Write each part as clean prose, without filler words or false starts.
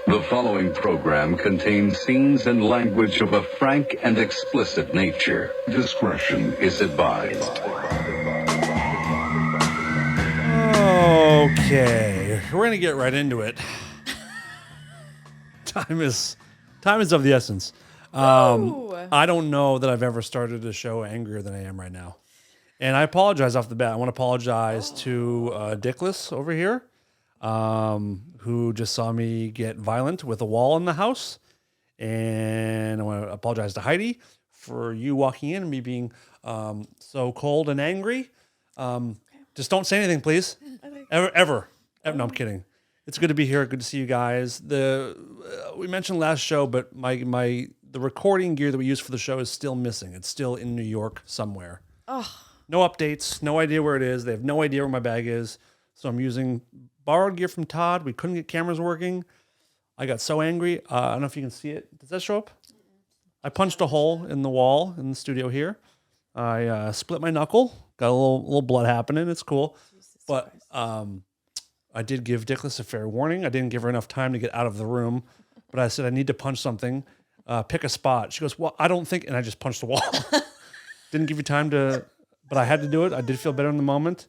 The following program contains scenes and language of a frank and explicit nature. Discretion is advised. Okay, we're gonna get right into it. Time is of the essence. I don't know that I've ever started a show angrier than I am right now, and I apologize off the bat. I want to apologize to Dickless over here, who just saw me get violent with a wall in the house, and I want to apologize to Heidi for you walking in and me being so cold and angry. Just don't say anything, please. Ever. No, I'm kidding. It's good to be here. Good to see you guys. We mentioned last show, but the recording gear that we use for the show is still missing. It's still in New York somewhere. Oh. No updates. No idea where it is. They have no idea where my bag is. So I'm using borrowed gear from Todd. We couldn't get cameras working. I got so angry. I don't know if you can see it. Does that show up? I punched a hole in the wall in the studio here. I split my knuckle. Got a little blood happening. It's cool. But I did give Dickless a fair warning. I didn't give her enough time to get out of the room. But I said, I need to punch something. Pick a spot. She goes, well, I don't think... And I just punched the wall. Didn't give you time to... But I had to do it. I did feel better in the moment.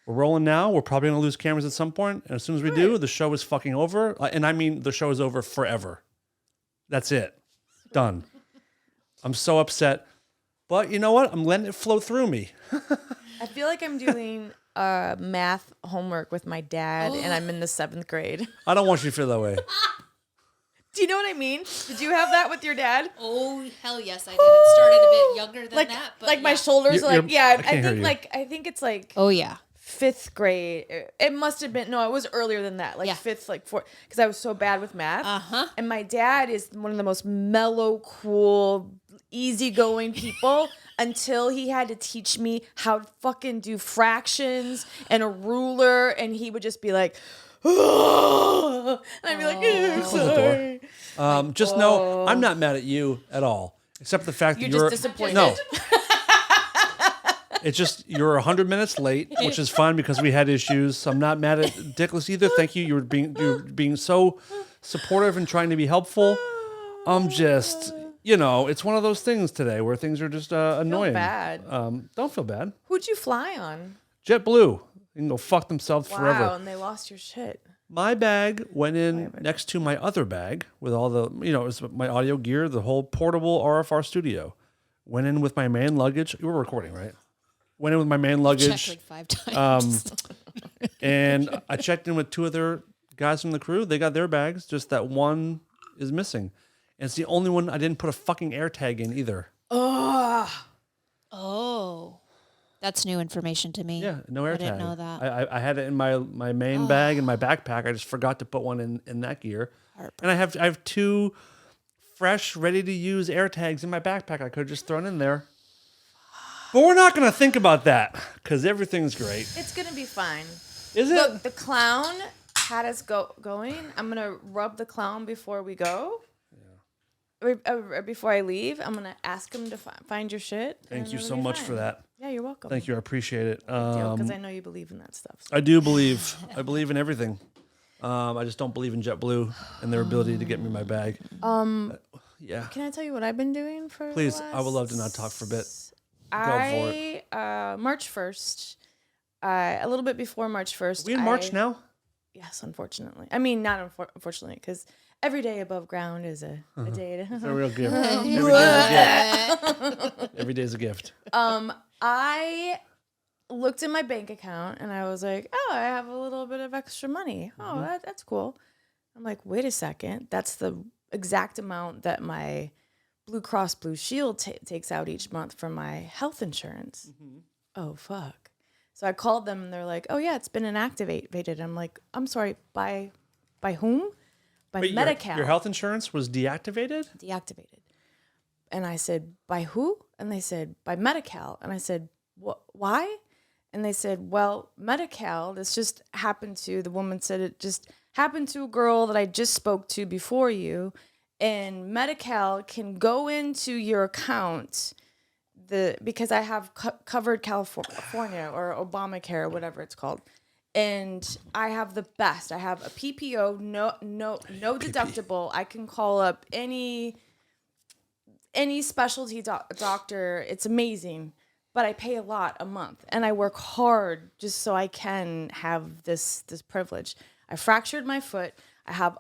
We're rolling now. We're probably going to lose cameras at some point. And as soon as we do, the show is fucking over. And I mean, the show is over forever. That's it. Done. I'm so upset. But you know what? I'm letting it flow through me. I feel like I'm doing math homework with my dad, and I'm in the 7th grade. I don't want you to feel that way. Do you know what I mean? Did you have that with your dad? Oh, hell yes, I did. It started a bit younger than that. But like my shoulders are like, I think it's like... Oh, yeah. 5th grade. It must have been, no, it was earlier than that. Like 5th, like 4th, because I was so bad with math. Uh-huh. And my dad is one of the most mellow, cool, easygoing people until he had to teach me how to fucking do fractions and a ruler. And he would just be like, oh. And I'd be like, Close the door. Just know, I'm not mad at you at all. Except the fact that you're just disappointed. No. It's just you're 100 minutes late, which is fine because we had issues. So I'm not mad at Dickless either. Thank you. You're being so supportive and trying to be helpful. I'm just, it's one of those things today where things are just annoying. Feel bad. Don't feel bad. Who'd you fly on? JetBlue. They can go fuck themselves forever. Wow, and they lost your shit. My bag went in next to my other bag with all the, it was my audio gear, the whole portable RFR studio. Went in with my main luggage. You were recording, right? Went in with my main luggage. Checked like 5 times. And I checked in with 2 other guys from the crew. They got their bags. Just that one is missing. And it's the only one I didn't put a fucking air tag in either. Oh. That's new information to me. Yeah, no air tag. I didn't know that. I had it in my main bag and my backpack. I just forgot to put one in that gear. And I have 2 fresh, ready to use air tags in my backpack. I could have just thrown in there. But we're not going to think about that because everything's great. It's going to be fine. Is it? Look, the clown had us going. I'm going to rub the clown before we go. Yeah. Or before I leave, I'm going to ask him to find your shit. Thank you so much for that. Yeah, you're welcome. Thank you. I appreciate it. Because I know you believe in that stuff. So. I do believe. I believe in everything. I just don't believe in JetBlue and their ability to get me my bag. Yeah. Can I tell you what I've been doing for Please, I would love to not talk for a bit. Go for it. March 1st, a little bit before March 1st. We in March now? Yes, unfortunately. I mean, not unfortunately, because every day above ground is a day. It's a real gift. Every day is a gift. I looked in my bank account and I was like, oh, I have a little bit of extra money. Oh, that's cool. I'm like, wait a second. That's the exact amount that my Blue Cross Blue Shield takes out each month for my health insurance. Mm-hmm. Oh, fuck. So I called them and they're like, oh, yeah, it's been inactivated. I'm like, I'm sorry, by whom? By Medi-Cal. Your health insurance was deactivated? Deactivated. And I said, by who? And they said, by Medi-Cal. And I said, why? And they said, well, Medi-Cal, this just happened to, the woman said it just happened to a girl that I just spoke to before you. And Medi-Cal can go into your account because I have covered California or Obamacare or whatever it's called. And I have the best. I have a PPO, no deductible. I can call up any specialty doctor. It's amazing. But I pay a lot a month, and I work hard just so I can have this privilege. I fractured my foot. I have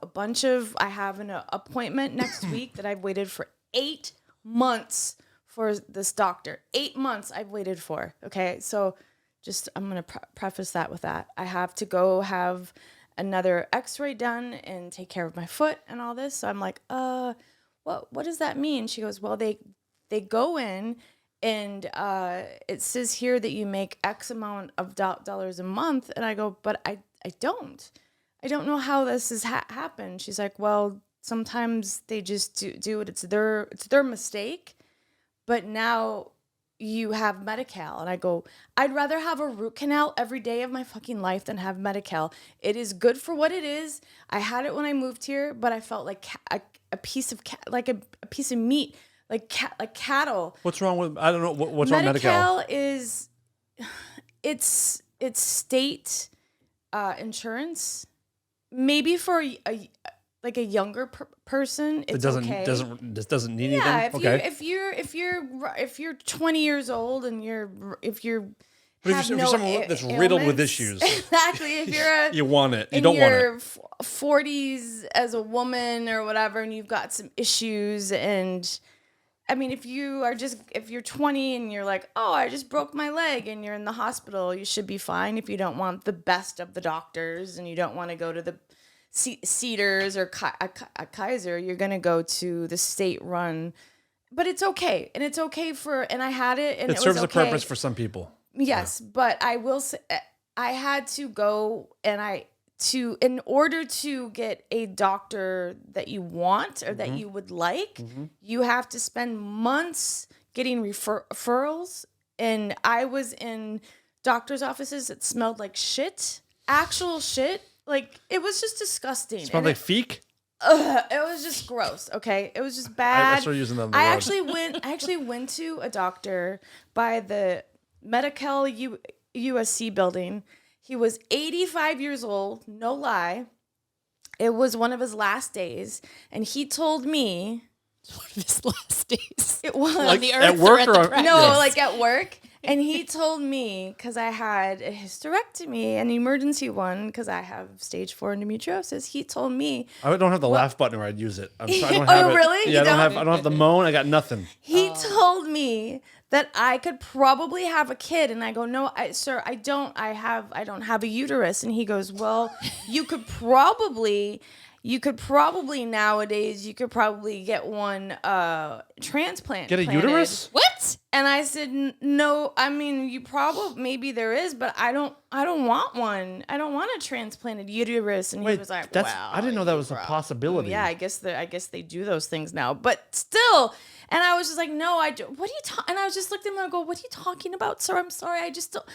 an appointment next week that I've waited for 8 months for this doctor. 8 months I've waited for. Okay, so I'm going to preface that with that. I have to go have another x-ray done and take care of my foot and all this. So I'm like, what does that mean? She goes, well, they go in and it says here that you make X amount of dollars a month. And I go, but I don't know how this has happened. She's like, well, sometimes they just do it. It's their mistake. But now you have Medi-Cal. And I go, I'd rather have a root canal every day of my fucking life than have Medi-Cal. It is good for what it is. I had it when I moved here, but I felt like a piece of a piece of meat, like cattle. What's wrong with, I don't know, what's wrong with Medi-Cal? Medi-Cal is, it's state insurance. Maybe for a younger person, it's okay. Doesn't need anything. Yeah, Okay. if you're 20 years old and if you're someone that's riddled with issues, exactly. If you're you want it, you don't want it. In your 40s as a woman or whatever, and you've got some issues, and I mean, if you're 20 and you're like, oh, I just broke my leg, and you're in the hospital, you should be fine. If you don't want the best of the doctors and you don't want to go to the Cedars or Kaiser, you're going to go to the state-run. But it's okay. And it's okay and I had it, and it serves was okay. a purpose for some people. Yes, but I will say, I had to go, and in order to get a doctor that you want or that you would like, you have to spend months getting referrals. And I was in doctor's offices that smelled like shit, actual shit. Like, it was just disgusting. Smelled like feek? It was just gross. Okay, it was just bad. I started using them. I actually went to a doctor by the Medi-Cal USC building. He was 85 years old, no lie. It was one of his last days, and he told me one of his last days. It was on the earth at work or at the no, like at work. And he told me, because I had a hysterectomy, an emergency one, because I have stage 4 endometriosis. He told me, I don't have the laugh button where I'd use it. I don't have oh, it. really? Yeah, I don't have the moan. I got nothing. He told me that I could probably have a kid, and I go, no, sir, I don't. I don't have a uterus. And he goes, well, you could probably nowadays, you could probably get one transplant. Get a planted. uterus? What? And I said, no, I mean, maybe there is, but I don't want one. I don't want a transplanted uterus. And he was like, wow. I didn't know that was a possibility. Yeah, I guess they do those things now, but still. And I was just like, no, I do. What are you talking? And I was just looked at him and I go, what are you talking about, sir? I'm sorry. I just don't.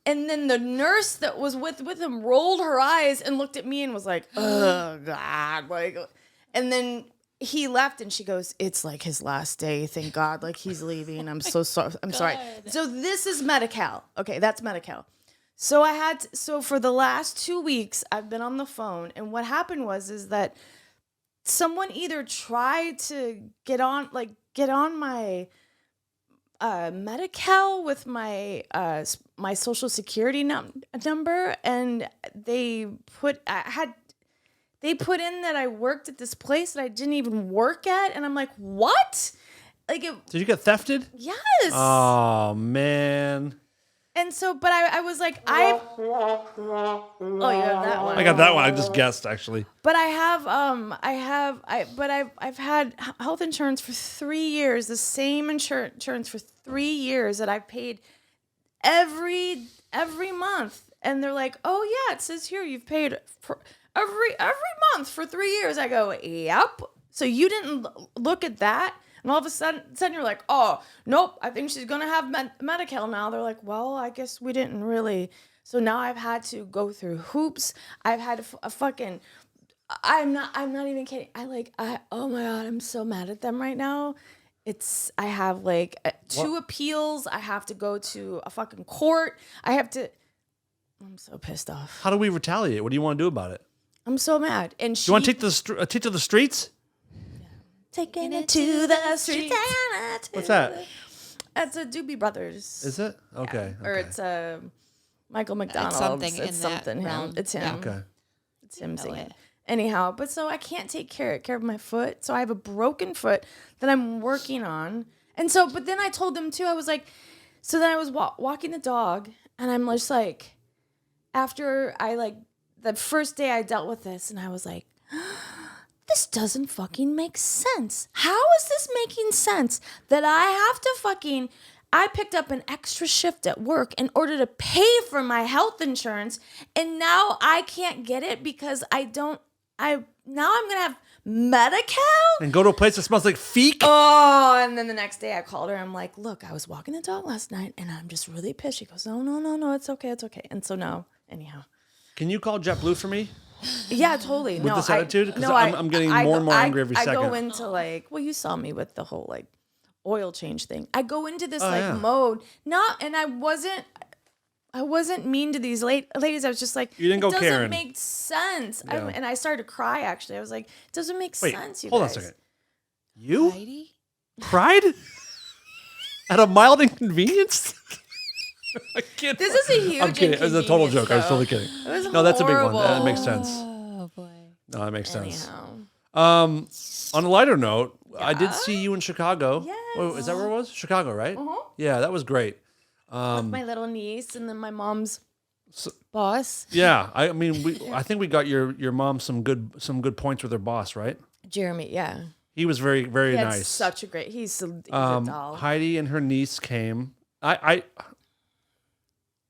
And then the nurse that was with him rolled her eyes and looked at me and was like, oh, God. Like, and then he left and she goes, it's like his last day. Thank God. Like, he's leaving. I'm so sorry. I'm sorry. So this is Medi-Cal. Okay, that's Medi-Cal. So for the last 2 weeks, I've been on the phone. And what happened is that someone either tried to get on my Medi-Cal with my my social security number, and they put in that I worked at this place that I didn't even work at, and I'm like, what? Like, did you get thefted? Yes. Oh man. And so, but I was like, oh, you have that one. I got that one. I just guessed actually. But I've had health insurance for 3 years, the same insurance for 3 years that I've paid every month. And they're like, oh yeah, it says here you've paid for every month for 3 years. I go, yep. So you didn't look at that? And all of a sudden you're like, oh, nope, I think she's going to have Medi-Cal now. They're like, well, I guess we didn't really. So now I've had to go through hoops. I've had a fucking, I'm not even kidding. Oh my God, I'm so mad at them right now. I have like 2 appeals. I have to go to a fucking court. I have to. I'm so pissed off. How do we retaliate? What do you want to do about it? I'm so mad. And Do you want to take to the streets? taking it to the streets. What's that? That's a Doobie Brothers. Is it? Okay. Or it's Michael McDonald. something It's in something that him. realm. It's him. Okay. It's him know singing. it. Anyhow, but so I can't take care of my foot. So I have a broken foot that I'm working on. And so, but then I told them too, I was like, so then I was walking the dog and I'm just like, after the first day I dealt with this and I was like, this doesn't fucking make sense. How is this making sense that I have to I picked up an extra shift at work in order to pay for my health insurance, and now I can't get it because now I'm going to have Medi-Cal? And go to a place that smells like feek? Oh, and then the next day I called her. I'm like, look, I was walking the dog last night, and I'm just really pissed. She goes, no, it's okay. And so now, anyhow. Can you call JetBlue for me? Yeah, totally. With this attitude? 'Cause I'm getting more and more angry every second. I go into you saw me with the whole oil change thing. I go into this mode. And I wasn't mean to these ladies. I was just like, you didn't go it doesn't Karen. make sense. Yeah. And I started to cry, actually. I was like, it doesn't make sense, you hold guys. on a second. You Heidi? cried? At a mild inconvenience? I can't. This is a huge I'm kidding. It was a total joke. I was totally kidding. It was No, that's a big one. horrible. That makes sense. Oh boy. No, that makes sense. Anyhow. On a lighter note, I did see you in Chicago. Yes. Oh, is that where it was? Chicago, right? Uh-huh. Yeah, that was great. With my little niece and then my mom's boss, Yeah, I mean, I think we got your mom some good points with her boss, right? Jeremy. Yeah, He was very, very he had nice. such a great. He's a doll. Heidi and her niece came.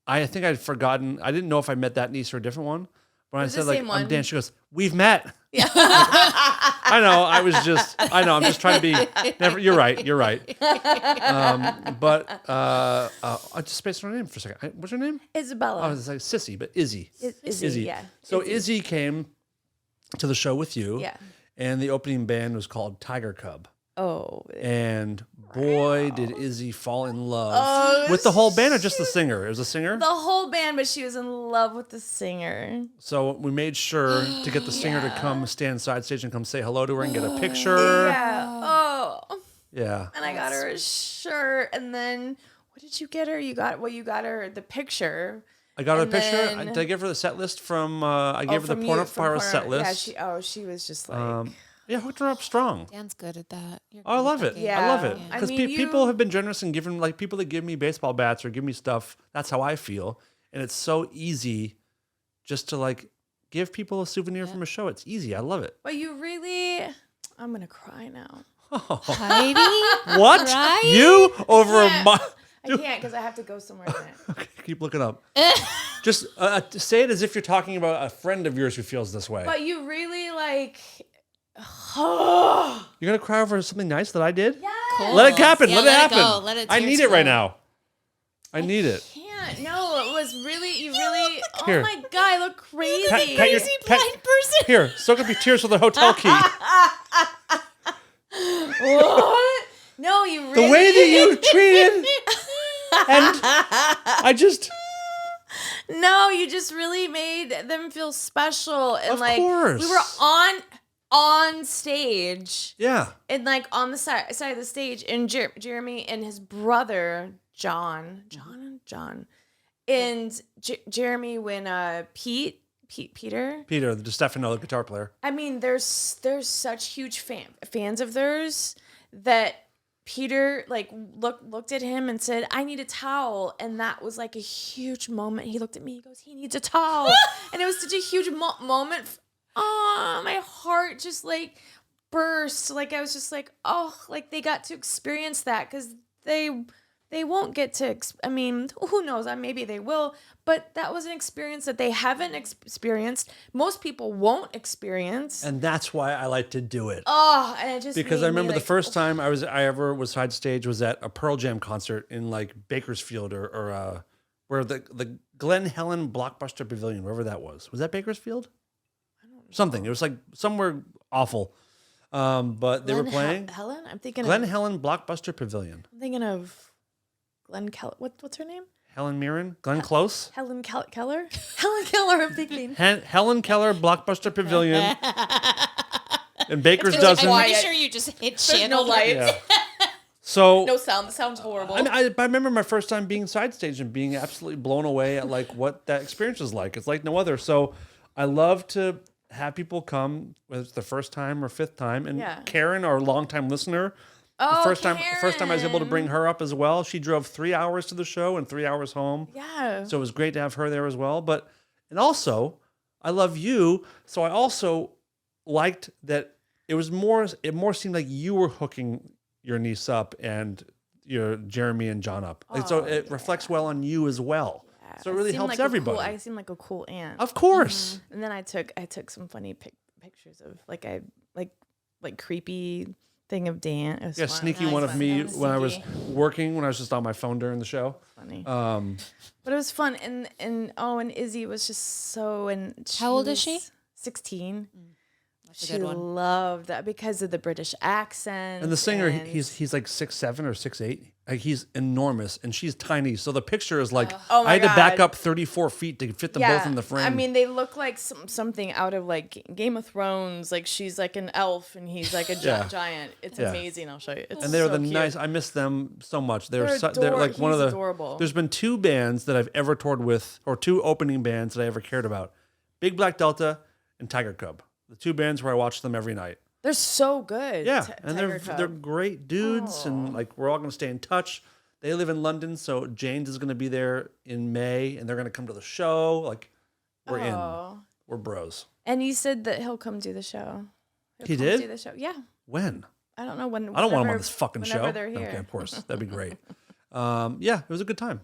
I think I'd forgotten. I didn't know if I met that niece or a different one. When I was said the same I'm one. Dan, she goes, "We've met." Yeah. I know. I'm just trying to be. You're right. But I just spaced on her name for a second. What's her name? Isabella. I was like Sissy, but Izzy. Izzy, yeah. So Izzy. came to the show with you. Yeah. And the opening band was called Tiger Cub. Oh. And boy, did Izzy fall in love with the whole band or just the singer? It was a singer? The whole band, but she was in love with the singer. So we made sure to get the singer to come stand side stage and come say hello to her and get a picture. Yeah. Oh. Yeah. And I got her a shirt. And then what did you get her? You got her the picture. I got her a And picture. then- Did I give her the set list from, I gave her the Porno Pyro set list. Yeah, she was just like. Yeah, hooked her up strong. Dan's good at that. You're Oh, I good love at it. that. Yeah. I love it. I Because mean, people have been generous and given, like people that give me baseball bats or give me stuff. That's how I feel. And it's so easy just to like give people a souvenir from a show. It's easy. I love it. But you really. I'm going to cry now. Heidi? What? Right? You over Yeah. a I can't because I have to go somewhere now. Keep looking up. Just say it as if you're talking about a friend of yours who feels this way. But you really like. You're going to cry over something nice that I did? Yeah. Let it happen. Yeah, let it let it happen. go. Let it I tears need it right flow. now. I need it. Can't. No, it was really. You really. Here. Oh my god, I look crazy. Pat your- Crazy blind person. Here, soak up your tears with a hotel key. What? No, you really. The way that you treated, and I just. No, you just really made them feel special, and Of like course. we were on stage, Yeah. and like on the side of the stage, and Jeremy and his brother John, and Jeremy when Peter. Peter, the Stefano, the guitar player. I mean, there's such huge fans of theirs that Peter like looked at him and said, "I need a towel," and that was like a huge moment. He looked at me. He goes, "He needs a towel," and it was such a huge moment. Oh, my heart just like burst. Like I was just like, oh, like they got to experience that because they won't get to. I mean, who knows? Maybe they will, but that was an experience that they haven't experienced. Most people won't experience. And that's why I like to do it. Oh, and it just Because made I remember me, the first time I ever was side stage was at a Pearl Jam concert in like Bakersfield or where the Glen Helen Blockbuster Pavilion, wherever that was. Was that Bakersfield? I don't know. Something. It was like somewhere awful. But they were playing Helen. I'm thinking Glen Helen Blockbuster Pavilion. I'm thinking of Glenn Kelly. What's her name? Helen Mirren, Glenn Close, Helen Keller? Helen Keller, I'm thinking. Helen Keller, Blockbuster Pavilion, and Baker's I'm Dozen. pretty sure you just hit There's no channel. lights. Yeah. So No sound. The sound's horrible. I remember my first time being side stage and being absolutely blown away at like what that experience is like. It's like no other. So I love to have people come, whether it's the first time or fifth time. And Yeah. Karen, our longtime listener, Oh, first time I was able to bring her up as well. She drove 3 hours to the show and 3 hours home. Yeah. So it was great to have her there as well. And also, I love you. So I also liked that it more seemed like you were hooking your niece up and your Jeremy and John up. And so it reflects well on you as well. So it really helps everybody. I seem like a cool aunt. Of course. And then I took some funny pictures of like creepy thing of Dan. It was Yeah, fun. sneaky That one was of fun. me That was when I was sneaky. working, when I was just on my phone during the show. Funny. But it was fun. And Izzy was just so, and How old is she? 16. That's a She good one. loved that because of the British accent. And the singer, and- he's like 6'7" or 6'8". Like he's enormous, and she's tiny. So the picture is like Oh my I had to back God. up 34 feet to fit them both in the frame. I mean, they look like something out of like Game of Thrones. Like she's like an elf and he's like a Yeah. giant. It's Yeah. amazing. I'll show you. It's and they're so the cute. nice. I miss them so much. They're They're like one of he's the. adorable. There's been 2 bands that I've ever toured with, or 2 opening bands that I ever cared about: Big Black Delta and Tiger Cub. The 2 bands where I watch them every night. They're so good. Yeah, Tiger and they're Cub. great dudes, and like we're all gonna stay in touch. They live in London, so James is gonna be there in May, and they're gonna come to the show. Like we're in, we're bros. And you said that he'll come do the show. He come did? Do the show. Yeah. When? I don't know when. I don't want him on whenever- this fucking whenever show. They're No, here. okay, of course, that'd be great. Yeah, it was a good time.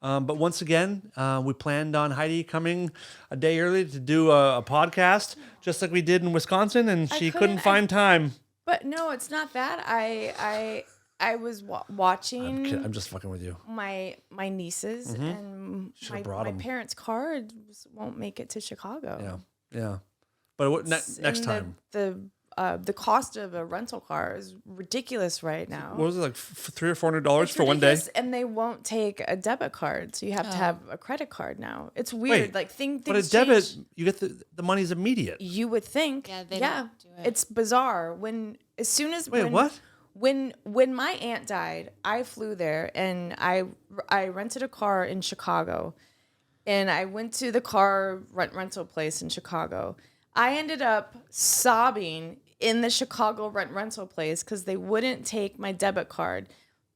But once again, we planned on Heidi coming a day early to do a podcast, just like we did in Wisconsin, and she couldn't couldn't- find time. But no, it's not that. I was watching. I'm just fucking with you. my nieces and Should've brought my 'em. parents' car won't make it to Chicago. Yeah. But what, next And time? the cost of a rental car is ridiculous right now. What was it, like $300 or $400 It's for one day? ridiculous, and they won't take a debit card, so you have to have a credit card now. It's weird. Wait, like things But a debit, change. you get the money's immediate. You would think, Yeah, they don't do it. it's bizarre. As soon as Wait, what? When my aunt died, I flew there and I rented a car in Chicago, and I went to the car rental place in Chicago. I ended up sobbing in the Chicago rental place because they wouldn't take my debit card.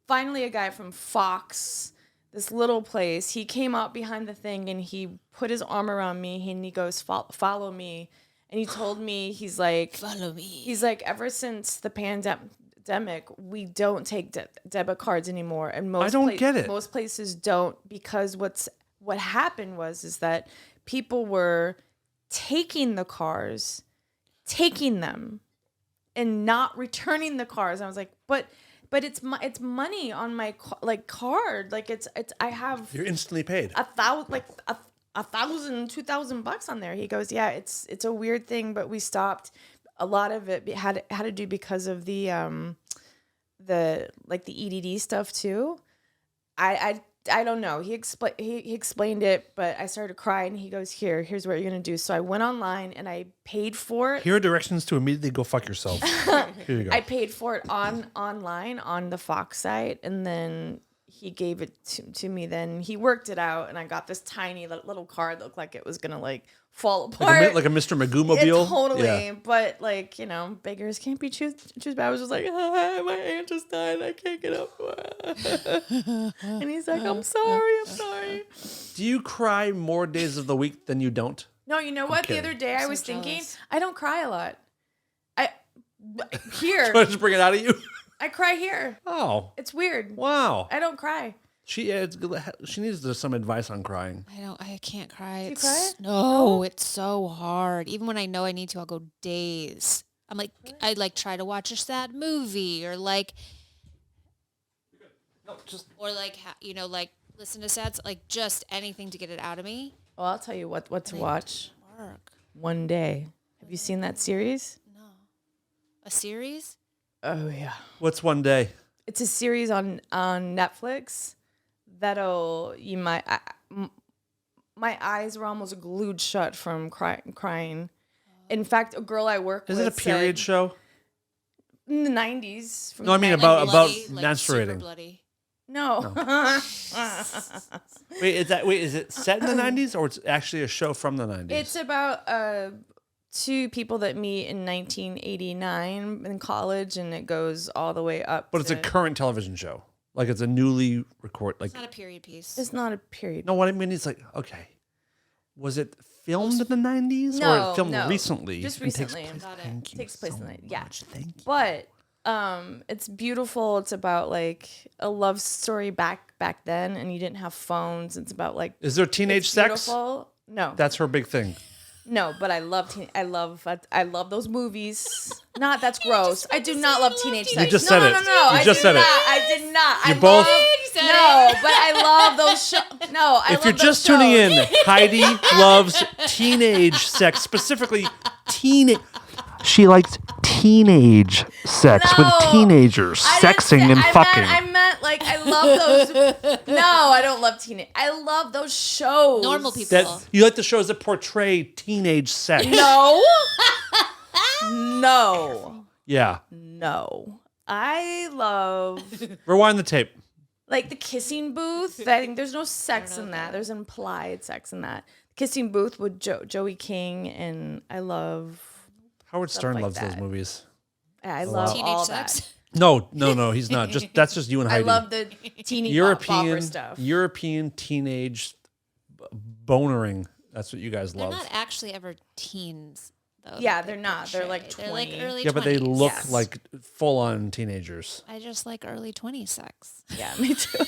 Finally, a guy from Fox, this little place, he came out behind the thing and he put his arm around me and he goes, "Follow me." And he told me, he's like, Follow me. he's like, ever since the pandemic, we don't take debit cards anymore, and most I don't get it. Most places don't, because what happened is that people were taking the cars, taking them, and not returning the cars. I was like, but it's money on my card. Like it's I have You're instantly paid. $1,000, $2,000 on there. He goes, yeah, it's a weird thing, but we stopped. A lot of it had to do because of the EDD stuff too. I don't know. He explained it, but I started crying. He goes, here's what you're gonna do. So I went online and I paid for it. Here are directions to immediately go fuck yourself. Here you go. I paid for it online on the Fox site, and then he gave it to me. Then he worked it out, and I got this tiny little car that looked like it was gonna fall apart. like a Mr. Magoo mobile. Totally. Yeah. But beggars can't be choose bad. I was just like, my aunt just died. I can't get up. And he's like, I'm sorry. Do you cry more days of the week than you don't? No, you know what? The kidding. other day I was so thinking, jealous. I don't cry a lot. Here, Just bring it out of you. I cry here. Oh, It's weird. wow. I don't cry. She needs some advice on crying. I can't cry. You It's, cry? No, it's so hard. Even when I know I need to, I'll go days. I'm like, I try to watch a sad movie or listen to sad, just anything to get it out of me. Well, I'll tell you what to watch. Work. One Day. Have you seen that series? A series? Oh yeah. What's one day? It's a series on Netflix my eyes were almost glued shut from crying. In fact, a girl I work Is with it a period said, show? in the 90s. From No, I mean the about 90s. bloody, like menstruating. super bloody. No. Wait, is it set in the 90s or it's actually a show from the 90s? It's about two people that meet in 1989 in college, and it goes all the way up. But it's a current television show. Like it's a newly recorded. Like It's not a period piece. It's not a period. no, what I mean is like okay, was it filmed in the 90s or No, it filmed no. recently? Just and recently. Got it. Thank you Takes place so in the yeah. much. Thank you. But it's beautiful. It's about like a love story back then, and you didn't have phones. It's about like Is there teenage it's sex? beautiful. No, That's her big thing. no, but I love those movies. Not that's gross. I do not love teenage sex. You just no, said no, it. No, no, You I just did said it. not. I did not. You I both- love, said no, but I love those shows. No, I If love you're those just tuning shows. in, Heidi loves teenage sex, specifically teenage. She likes teenage sex No, with teenagers, I didn't sexing say- and I fucking. I meant like I love those. No, I don't love teenage. I love those shows. Normal people. That you like the shows that portray teenage sex. No. No. Yeah. No. I love Rewind the tape. like the kissing booth. I think there's no sex in that. There's implied sex in that. Kissing booth with Joey King, and I love Howard Stern like loves those that. movies. I love Teenage all sex. that. No, he's not. That's just you and I Heidi. love the teeny European bopper stuff. European teenage bonering. That's what you guys They're love. not actually ever teens, though. Yeah, that they're they not. They're like portray. They're like 20. early Yeah, but they 20s. look Yes. like full on teenagers. I just like early 20 sex. Yeah, me too.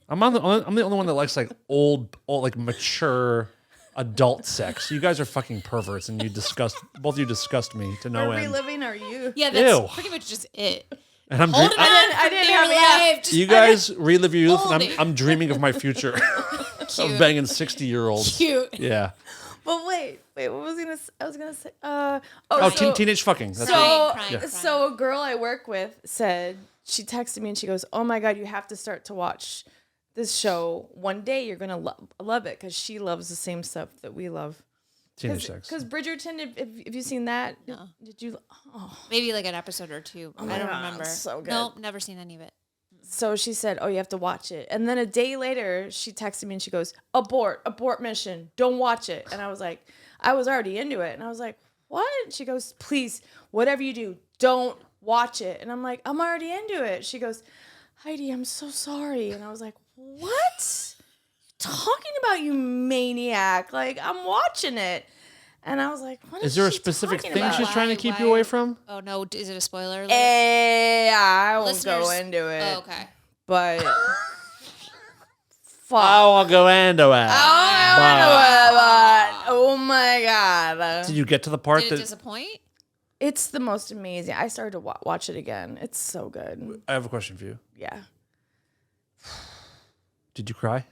I'm the only one that likes like old like mature adult sex. You guys are fucking perverts, and both of you disgust me to no We're end. reliving our youth. Yeah, that's Ew. pretty much just it. And I'm Hold dre- on I for didn't dear have it. life. Just you guys relive your youth, Hold and it. I'm dreaming of my future of Cute. banging 60-year-olds. Cute. Yeah. But wait, what was I was gonna say? Teenage fucking. That's So, right. Crying. so a girl I work with said, she texted me and she goes, "Oh my God, you have to start to watch this show. One day you're gonna love it," because she loves the same stuff that we love. Teenage sex. Because Bridgerton, have you seen that? No. Did you? Maybe like an episode or two. my I don't God, remember. it's so good. Nope, never seen any of it. So she said, "Oh, you have to watch it." And then a day later, she texted me and she goes, abort mission. Don't watch it." And I was like, I was already into it. And I was like, "What?" And she goes, "Please, whatever you do, don't watch it." And I'm like, "I'm already into it." She goes, "Heidi, I'm so sorry." And I was like, "What? Talking about, you maniac. Like, I'm watching it." And I was like, "What Is there a she specific talking thing about?" she's trying to Why- keep you why- away from? Oh no, is it a spoiler alert? I won't go Listeners- into it. Oh, okay. But fuck. I won't go into it. Oh my God. Did you get to the part Did it that disappoint? It's the most amazing. I started to watch it again. It's so good. I have a question for you. Yeah. Did you cry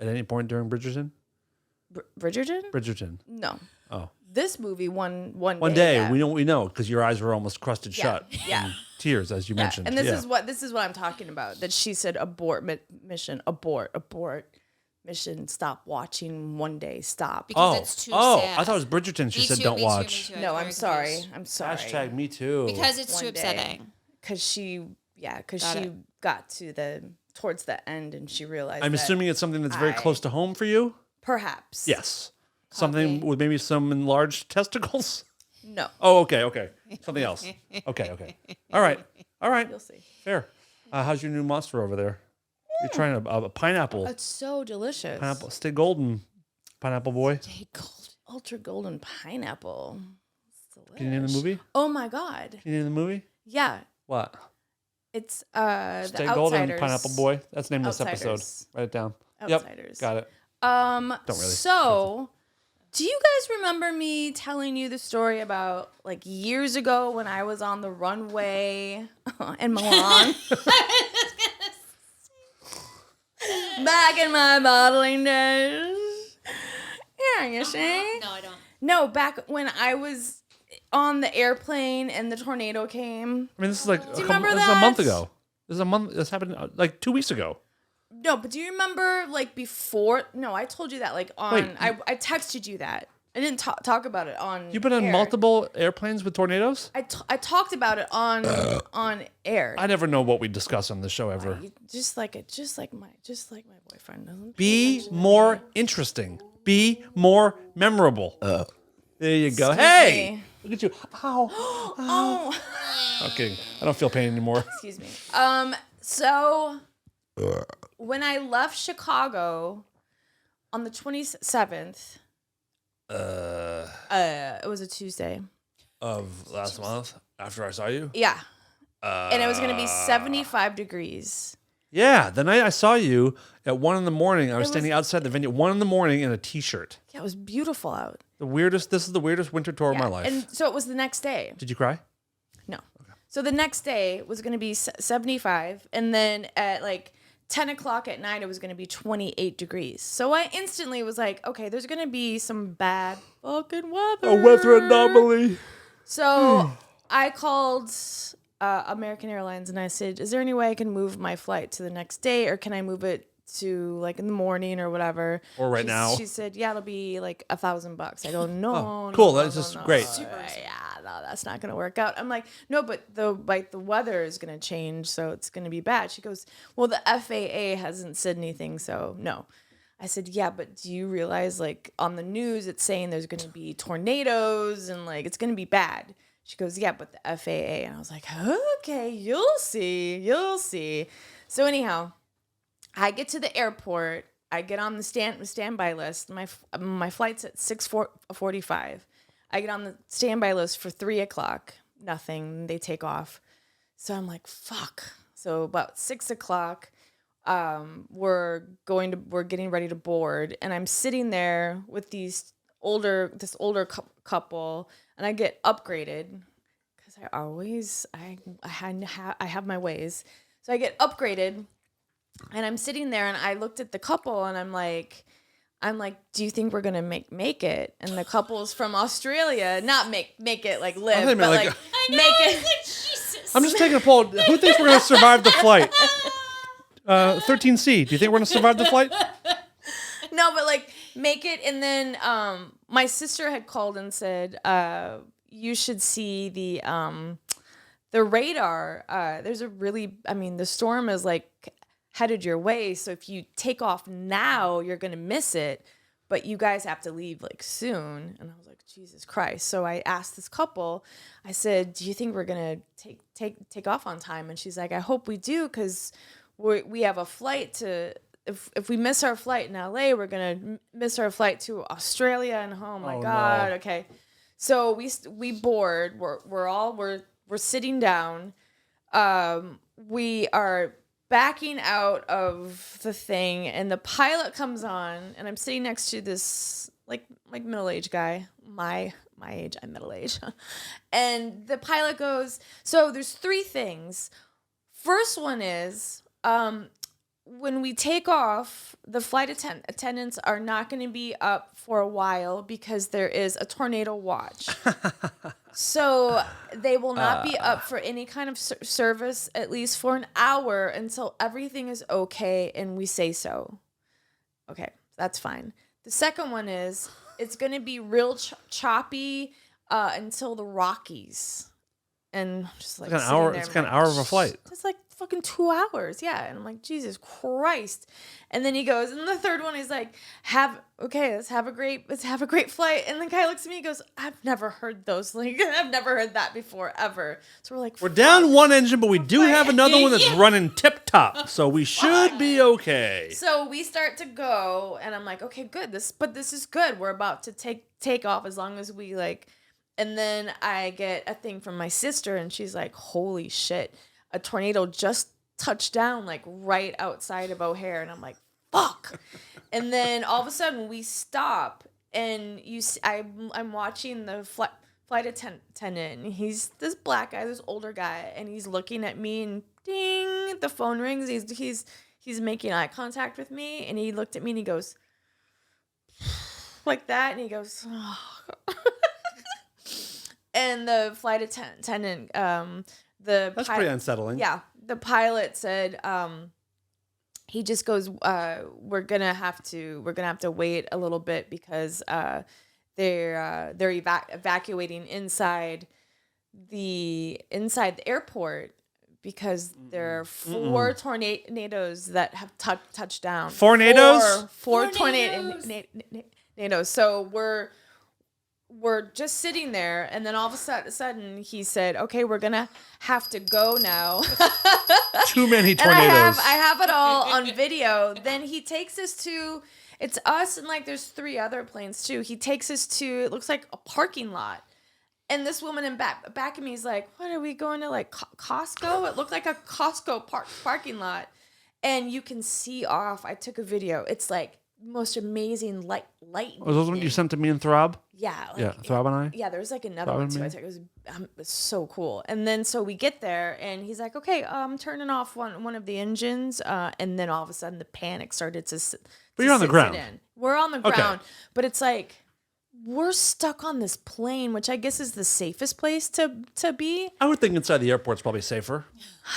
at any point during Bridgerton? Bridgerton? Bridgerton. No. Oh. This movie one One day. day, yeah. we know because your eyes were almost crusted Yeah, shut. yeah. And tears, as you Yeah, mentioned. and this Yeah. is what I'm talking about. That she said abort mission, abort mission, stop watching one day, stop. Because it's too oh! sad. I thought it was Bridgerton. She Me said too, don't me too, watch. me too. No, very I'm sorry. confused. I'm sorry. Hashtag me too. Because it's too One day. upsetting. Because she Got it. got to towards the end and she realized I'm that assuming it's something that's very I- close to home for you. perhaps. Yes. Something with maybe some enlarged testicles. No. Oh, okay. Something else. Okay. All right. You'll see. Fair. How's your new monster over there? You're trying a pineapple. It's so delicious. Pineapple. Stay golden, pineapple boy. Hey, gold. Ultra golden pineapple. It's Can you name the delish. movie? Oh my God. Can you name the movie? Yeah. What? It's Stay the golden, Outsiders. pineapple boy. That's the name of this episode. Outsiders. Write it down. Outsiders. Yep. Got it. Don't really. So, do you guys remember me telling you the story about like years ago when I was on the runway in Milan? Back in my modeling days. Yeah, you see? No, I don't. No, back when I was on the airplane and the tornado came. I mean, this is like you remember this is a month that? ago. This happened like 2 weeks ago. No, but do you remember like before? No, I told you that like on. Wait. I texted you that. I didn't talk about it on. You've been on air. multiple airplanes with tornadoes? I talked about it on air. I never know what we discuss on this show ever. Just like my boyfriend doesn't. Be more interesting. Be more memorable. There you go. Excuse Hey, me. look at you. Ow. Oh, Okay, I don't feel pain anymore. excuse me. So when I left Chicago on the 27th, it was a Tuesday. Of last month, after I saw you? Yeah. And it was going to be 75 degrees. Yeah, the night I saw you at 1 a.m, I was standing was- outside the venue at 1 a.m. in a t-shirt. Yeah, it was beautiful out. This is the weirdest winter tour of my life. And so it was the next day. Did you cry? No. So the next day was going to be 75. And then at like 10 o'clock at night, it was going to be 28 degrees. So I instantly was like, okay, there's going to be some bad fucking weather. A weather anomaly. So I called American Airlines and I said, is there any way I can move my flight to the next day, or can I move it to like in the morning or whatever? Or right now? She said, yeah, it'll be like $1,000. I go, no, cool. no, That's no, just no. great. Yeah, no, that's not gonna work out. I'm like, no, but the weather is gonna change, so it's gonna be bad. She goes, well, the FAA hasn't said anything, so no. I said, yeah, but do you realize like on the news it's saying there's gonna be tornadoes and like it's gonna be bad. She goes, yeah, but the FAA. And I was like, okay, you'll see. So anyhow, I get to the airport. I get on the standby list. My flight's at 6:45. I get on the standby list for 3 o'clock. Nothing. They take off. So I'm like, fuck. So about 6 o'clock, we're getting ready to board, and I'm sitting there with this older couple, and I get upgraded because I have my ways. So I get upgraded, and I'm sitting there, and I looked at the couple, and I'm like, do you think we're gonna make it? And the couple's from Australia, not make it like live, thought but you meant, like like, make it. Jesus. I'm just taking a poll. Who thinks we're going to survive the flight? 13C. Do you think we're going to survive the flight? No, but like make it. And then my sister had called and said, you should see the radar. There's the storm is like headed your way. So if you take off now, you're going to miss it. But you guys have to leave like soon. And I was like, Jesus Christ. So I asked this couple, I said, do you think we're going to take off on time? And she's like, I hope we do, because we have a flight to, if we miss our flight in LA, we're going to miss our flight to Australia and home. Oh my God. No. Okay. So we board, we're sitting down. We are backing out of the thing, and the pilot comes on, and I'm sitting next to this like middle-aged guy, my age, I'm middle-aged. And the pilot goes, so there's 3 things. First one is, when we take off, the flight attendants are not going to be up for a while because there is a tornado watch. So they will not be up for any kind of service, at least for an hour, until everything is okay and we say so. Okay, that's fine. The second one is, it's going to be real choppy until the Rockies. And just like It's like an hour. It's like an hour of a flight. It's like fucking 2 hours. Yeah. And I'm like, Jesus Christ. And then he goes, and the third one is like, let's have a great flight. And the guy looks at me and goes, I've never heard those. Like, I've never heard that before, ever. So we're like, We're down one engine, but we do have another one that's running tip top, so we should be okay. So we start to go, and I'm like, okay, good. This is good. We're about to take off as long as we like. And then I get a thing from my sister, and she's like, holy shit, a tornado just touched down like right outside of O'Hare. And I'm like, fuck. And then all of a sudden we stop, and I'm watching the flight attendant. And he's this black guy, this older guy, and he's looking at me, and ding, the phone rings. He's making eye contact with me, and he looked at me and he goes like that, and he goes, oh. And the flight attendant, That's pretty unsettling. Yeah, the pilot said he just goes, we're gonna have to wait a little bit because they're evacuating inside the airport because there are 4 tornadoes that have touched down. Tornadoes? Four tornadoes. So we're just sitting there, and then all of a sudden he said, "Okay, we're gonna have to go now." Too many And tornadoes. I have it all on video. Then he takes us to, it's us and like there's 3 other planes too. He takes us to, it looks like a parking lot. And this woman in back of me is like, "What, are we going to like Costco?" It looked like a Costco parking lot. And you can see off. I took a video. It's like most amazing light. Was those one you sent to me and Throb? Yeah. Yeah, Throb and I? Yeah, there was like another Throb one and too. me? I took. It was so cool. And then so we get there and he's like, "Okay, I'm turning off one of the engines." And then all of a sudden the panic started to But you're on the ground. We're on the Okay. ground. But it's like we're stuck on this plane, which I guess is the safest place to be. I would think inside the airport's probably safer.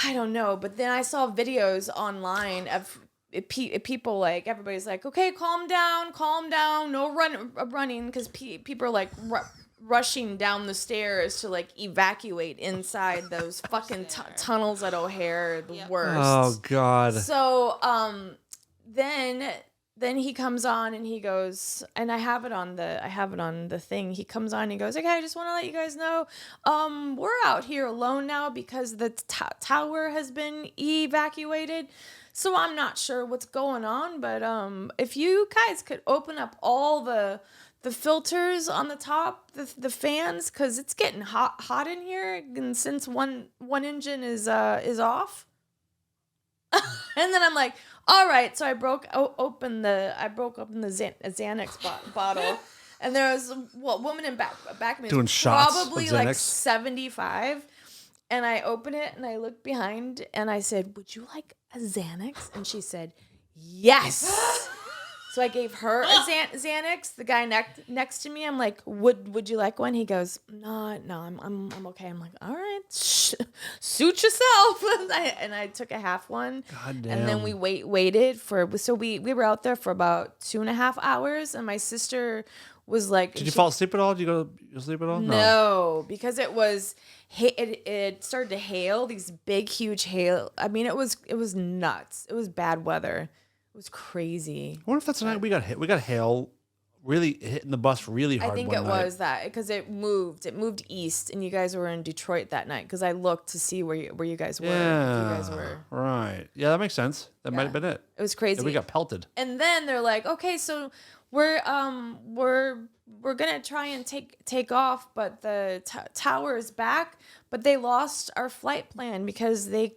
I don't know, but then I saw videos online of people like, everybody's like, "Okay, calm down, no running," because people are like rushing down the stairs to like evacuate inside those fucking tunnels at O'Hare, the worst. Oh, God. So then he comes on and he goes, and I have it on the thing. He comes on and he goes, "Okay, I just want to let you guys know, we're out here alone now because the tower has been evacuated. So I'm not sure what's going on, but if you guys could open up all the filters on the top, the fans, because it's getting hot in here, and since one engine is off." And then I'm like, "All right." So I broke open the Xanax bottle, and there was a woman in back of me, Doing shots of probably like Xanax? 75. And I open it and I look behind and I said, "Would you like a Xanax?" And she said, "Yes." So I gave her a Xanax. The guy next to me, I'm like, "Would you like one?" He goes, No, I'm okay." I'm like, "All right, suit yourself." And I took a half one. God damn. And then we waited for, so we were out there for about 2.5 hours. And my sister was like, Did you fall asleep at all? Did you go to sleep at all? No, because it started to hail, these big, huge hail. I mean, it was nuts. It was bad weather. It was crazy. I wonder if that's the night we got hit. We got hail really hitting the bus really hard. I think one it night. was that because it moved east, and you guys were in Detroit that night. Because I looked to see where you guys were. Yeah. You guys were. Right. Yeah, that makes sense. That might have been it. It was crazy. Yeah, we got pelted. And then they're like, "Okay, so we're gonna try and take off, but the tower is back, but they lost our flight plan because they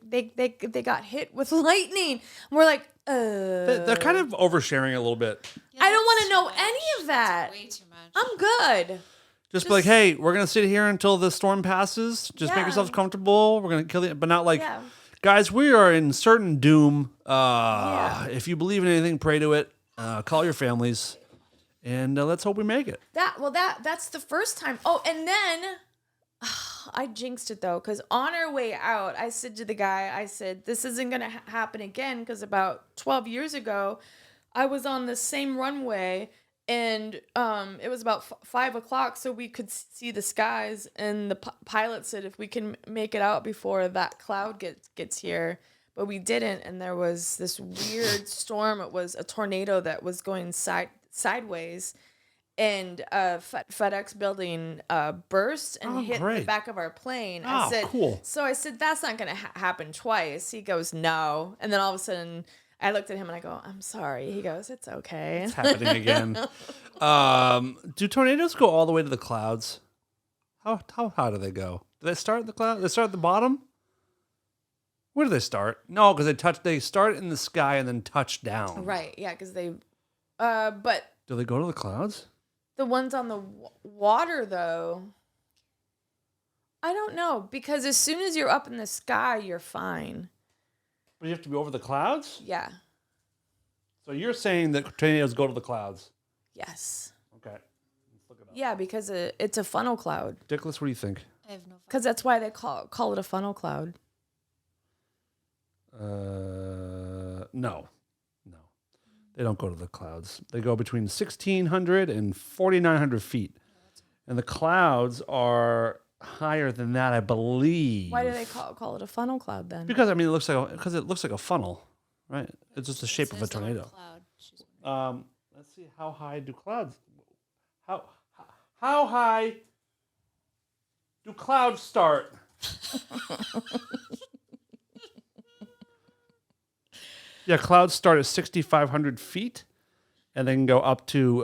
got hit with lightning." And we're like, They're kind of oversharing a little bit. I don't want to know any of that. Way too much. I'm good. Just be like, "Hey, we're gonna sit here until the storm passes. Just make Yeah. yourselves comfortable. We're gonna kill you," but not like, Yeah. "Guys, we are in certain doom. If you believe in anything, pray to it. Call your families, and let's hope we make it." That's the first time. Oh, and then I jinxed it though, because on our way out, I said to the guy, I said, "This isn't gonna happen again," because about 12 years ago, I was on the same runway, and it was about 5 o'clock, so we could see the skies, and the pilot said if we can make it out before that cloud gets here. But we didn't, and there was this weird storm. It was a tornado that was going sideways, and a FedEx building burst and hit the great. back of our plane. Oh, I said, cool. So I said, "That's not going to happen twice." He goes, "No." And then all of a sudden, I looked at him and I go, "I'm sorry." He goes, "It's okay." It's happening again. Do tornadoes go all the way to the clouds? How high do they go? Do they start at the cloud? They start at the bottom? Where do they start? No, because they start in the sky and then touch down. Right, yeah, because they, but Do they go to the clouds? the ones on the water, though, I don't know, because as soon as you're up in the sky, you're fine. But you have to be over the clouds? Yeah. So you're saying that tornadoes go to the clouds? Yes. Okay. Let's look it up. Yeah, because it's a funnel cloud. Dickless, what do you think? I have no fun. Because that's why they call it a funnel cloud. No. They don't go to the clouds. They go between 1,600 and 4,900 feet. And the clouds are higher than that, I believe. Why do they call it a funnel cloud then? Because, I mean, it looks like a funnel, right? It's just the shape of a tornado. Let's see, how high do clouds... How high do clouds start? Yeah, clouds start at 6,500 feet and then go up to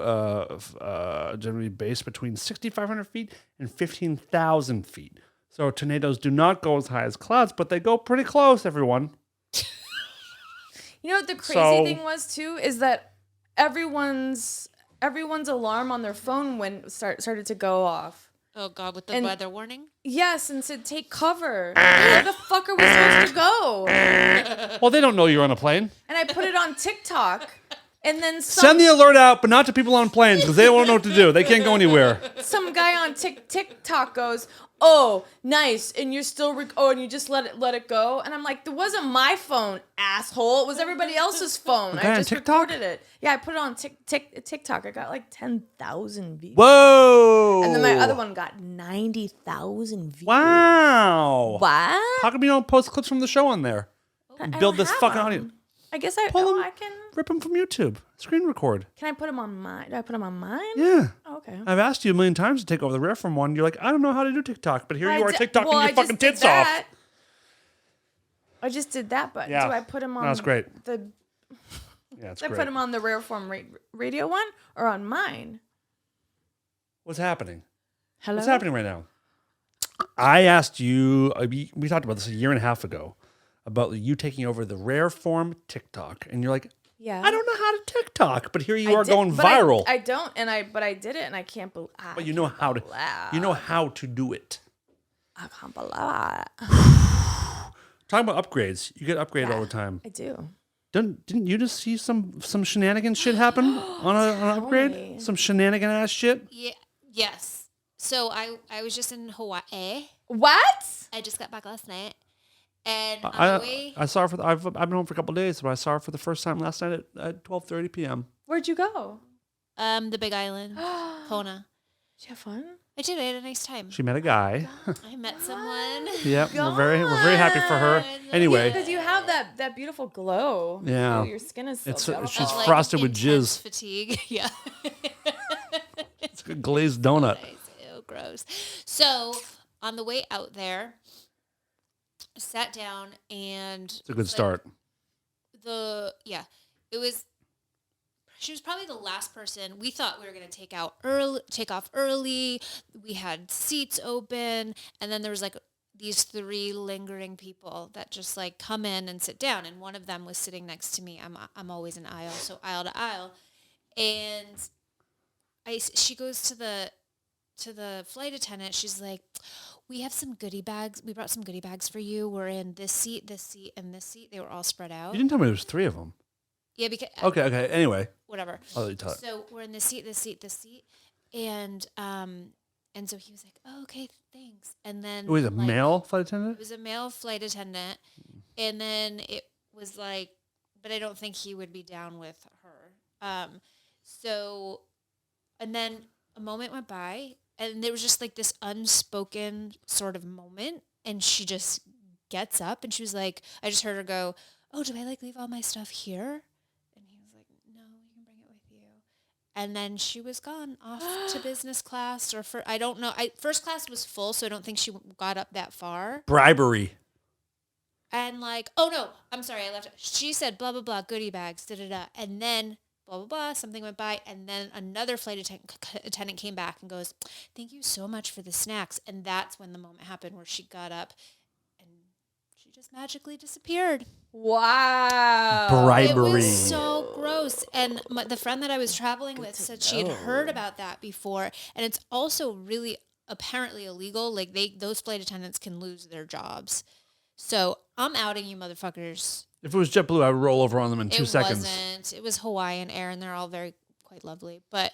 generally base between 6,500 feet and 15,000 feet. So tornadoes do not go as high as clouds, but they go pretty close, everyone. You know what the crazy thing was too is that everyone's alarm on their phone started to go off. Oh God, with the weather warning? Yes, and said take cover. Where the fuck are we supposed to go? Well, they don't know you're on a plane. And I put it on TikTok, and then Send the alert out, but not to people on planes because they won't know what to do. They can't go anywhere. some guy on TikTok goes, "Oh, nice," and you're still and you just let it go. And I'm like, "That wasn't my phone, asshole. It was everybody else's phone. guy I on just TikTok? recorded it. Yeah, I put it on TikTok. I got like 10,000 views. Whoa! And then my other one got 90,000 views. Wow! What? How come you don't post clips from the show on there? I Build don't this have fucking them. audience. I guess I Pull 'em. I can. Rip them from YouTube. Screen record. Can I put them on mine? Do I put them on mine? Yeah. Oh, okay. I've asked you a million times to take over the rare from one. You're like, I don't know how to do TikTok, but here you are TikToking well, your I fucking just did tits off. that. I just did that, but Yeah. do I put them on? That's great. The Yeah, it's do I great. put them on the Rare Form radio one or on mine? What's happening? Hello. What's happening right now? I asked you, we talked about this a year and a half ago, about you taking over the rare form TikTok. And you're like, Yeah. I don't know how to TikTok, but here you I are did- going but viral. I don't, but I did it, and I can't believe. But you know how to, do it. I can't believe it. Talking about upgrades, you get upgraded all the time. I do. Didn't you just see some shenanigan shit happen on an upgrade? me. Some shenanigan ass shit? Yeah. Yes. So I was just in Hawaii. What? I just got back last night. And on the way, I saw her I've been home for a couple of days, but I saw her for the first time last night at 12:30 p.m. Where'd you go? the Big Island, Kona. Did you have fun? I did. I had a nice time. She met a guy. I met someone. Yep, we're very happy for her. Anyway, Because you have that beautiful glow. Yeah. Ooh, your skin is so It's- beautiful. she's Like frosted with intense jizz. Fatigue. Yeah. it's a glazed donut. Ew, gross. So on the way out there, I sat down and It's a good start. it was. She was probably the last person. We thought we were going to take off early. We had seats open, and then there was like these 3 lingering people that just like come in and sit down. And one of them was sitting next to me. I'm always in aisle, so aisle to aisle. And she goes to the flight attendant. She's like, "We have some goodie bags. We brought some goodie bags for you. We're in this seat, and this seat. They were all spread out." You didn't tell me there was 3 of them. Yeah, because Okay. Anyway, whatever. I'll let you tell it. So we're in this seat, and so he was like, "Oh, okay, thanks." And then It was a like, male flight It attendant? was a male flight attendant, and then it was like, but I don't think he would be down with her. So, and then a moment went by, and there was just like this unspoken sort of moment, and she just gets up, and she was like, I just heard her go, "Oh, do I like leave all my stuff here?" And he was like, "No, you can bring it with you." And then she was gone off to business class I don't know. First class was full, so I don't think she got up that far. Bribery. And like, oh no, I'm sorry, I left. She said blah blah blah, goodie bags, da da da, and then blah blah blah. Something went by, and then another flight attendant came back and goes, "Thank you so much for the snacks." And that's when the moment happened where she got up, and she just magically disappeared. Wow. Bribery. It was so gross. And the friend that I was traveling with said she had heard about that before, and it's also really apparently illegal. Like those flight attendants can lose their jobs. So I'm outing you, motherfuckers. If it was JetBlue, I would roll over on them in 2 seconds. It wasn't. It was Hawaiian Air, and they're all quite lovely. But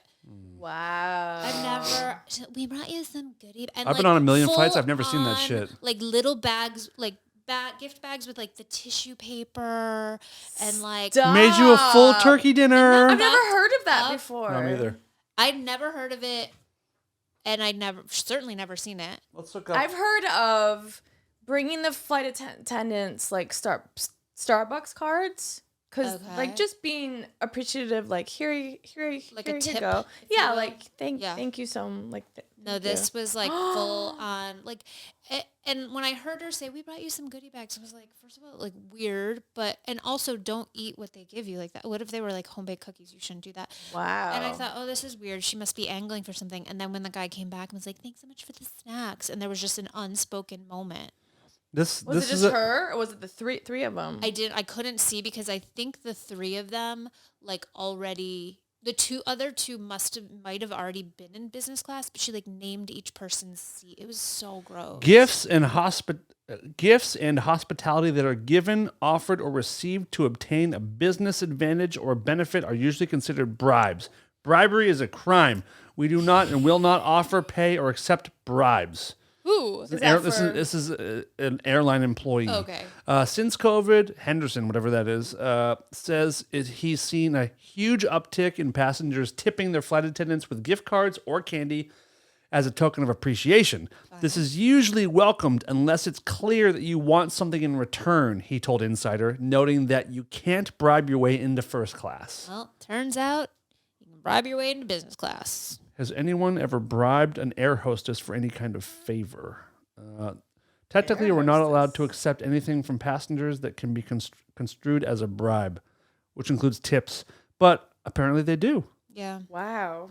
Wow. I've never. We brought you some goodie. And I've been on a million full flights. I've never seen that on, shit. Like little bags, like gift bags with like the tissue paper and like Made you a full turkey dinner. I've never heard of that before. No, me either. I'd never heard of it, and I'd certainly never seen it. Let's look up. I've heard of bringing the flight attendants like Starbucks cards. Because, like, just being appreciative, like, here you tip, go. if you Yeah, will. like, thank you so much. Like, No, this was like full on, like, and when I heard her say, we brought you some goodie bags, I was like, first of all, like, weird, and also don't eat what they give you like that. What if they were like home-baked cookies? You shouldn't do that. Wow. And I thought, oh, this is weird. She must be angling for something. And then when the guy came back and was like, thanks so much for the snacks, and there was just an unspoken moment. Was it just her, or was it the three of them? I couldn't see because I think the three of them, like, already, the other two might have already been in business class, but she like named each person's seat. It was so gross. Gifts and hospitality that are given, offered, or received to obtain a business advantage or benefit are usually considered bribes. Bribery is a crime. We do not and will not offer, pay, or accept bribes. Who? This is an airline employee. Okay. Since COVID, Henderson, whatever that is, says he's seen a huge uptick in passengers tipping their flight attendants with gift cards or candy as a token of appreciation. This is usually welcomed unless it's clear that you want something in return, he told Insider, noting that you can't bribe your way into first class. Well, turns out you can bribe your way into business class. Has anyone ever bribed an air hostess for any kind of favor? Technically, we're not allowed to accept anything from passengers that can be construed as a bribe, which includes tips, but apparently they do. Yeah. Wow.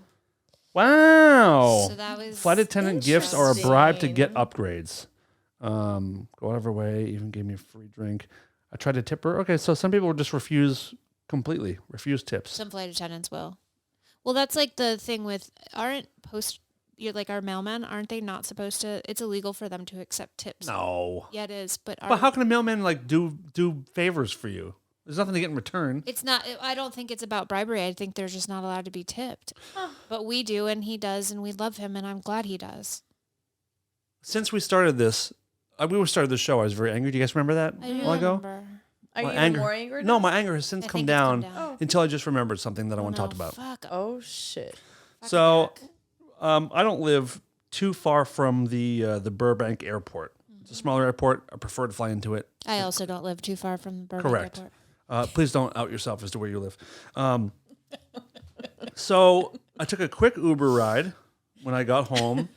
Wow. So that was Flight attendant gifts are a bribe to get upgrades. Go out of her way, even gave me a free drink. I tried to tip her. Okay, so some people just refuse tips. some flight attendants will. Well, that's like the thing with you're like our mailmen, aren't they not supposed to? It's illegal for them to accept tips. No. Yeah, it is. But how can a mailman like do favors for you? There's nothing to get in return. It's not. I don't think it's about bribery. I think they're just not allowed to be tipped. But we do, and he does, and we love him, and I'm glad he does. Since we started this, started the show, I was very angry. Do you guys remember that a while ago? Remember. Are My you anger, more angry? No, my anger has since come think it's come down, down. until I just remembered something that I want to talk about. Fuck. Oh shit. So, I don't live too far from the Burbank airport. It's a smaller airport. I prefer to fly into it. I also don't live too far from the Burbank Correct. Airport. Please don't out yourself as to where you live. So I took a quick Uber ride when I got home,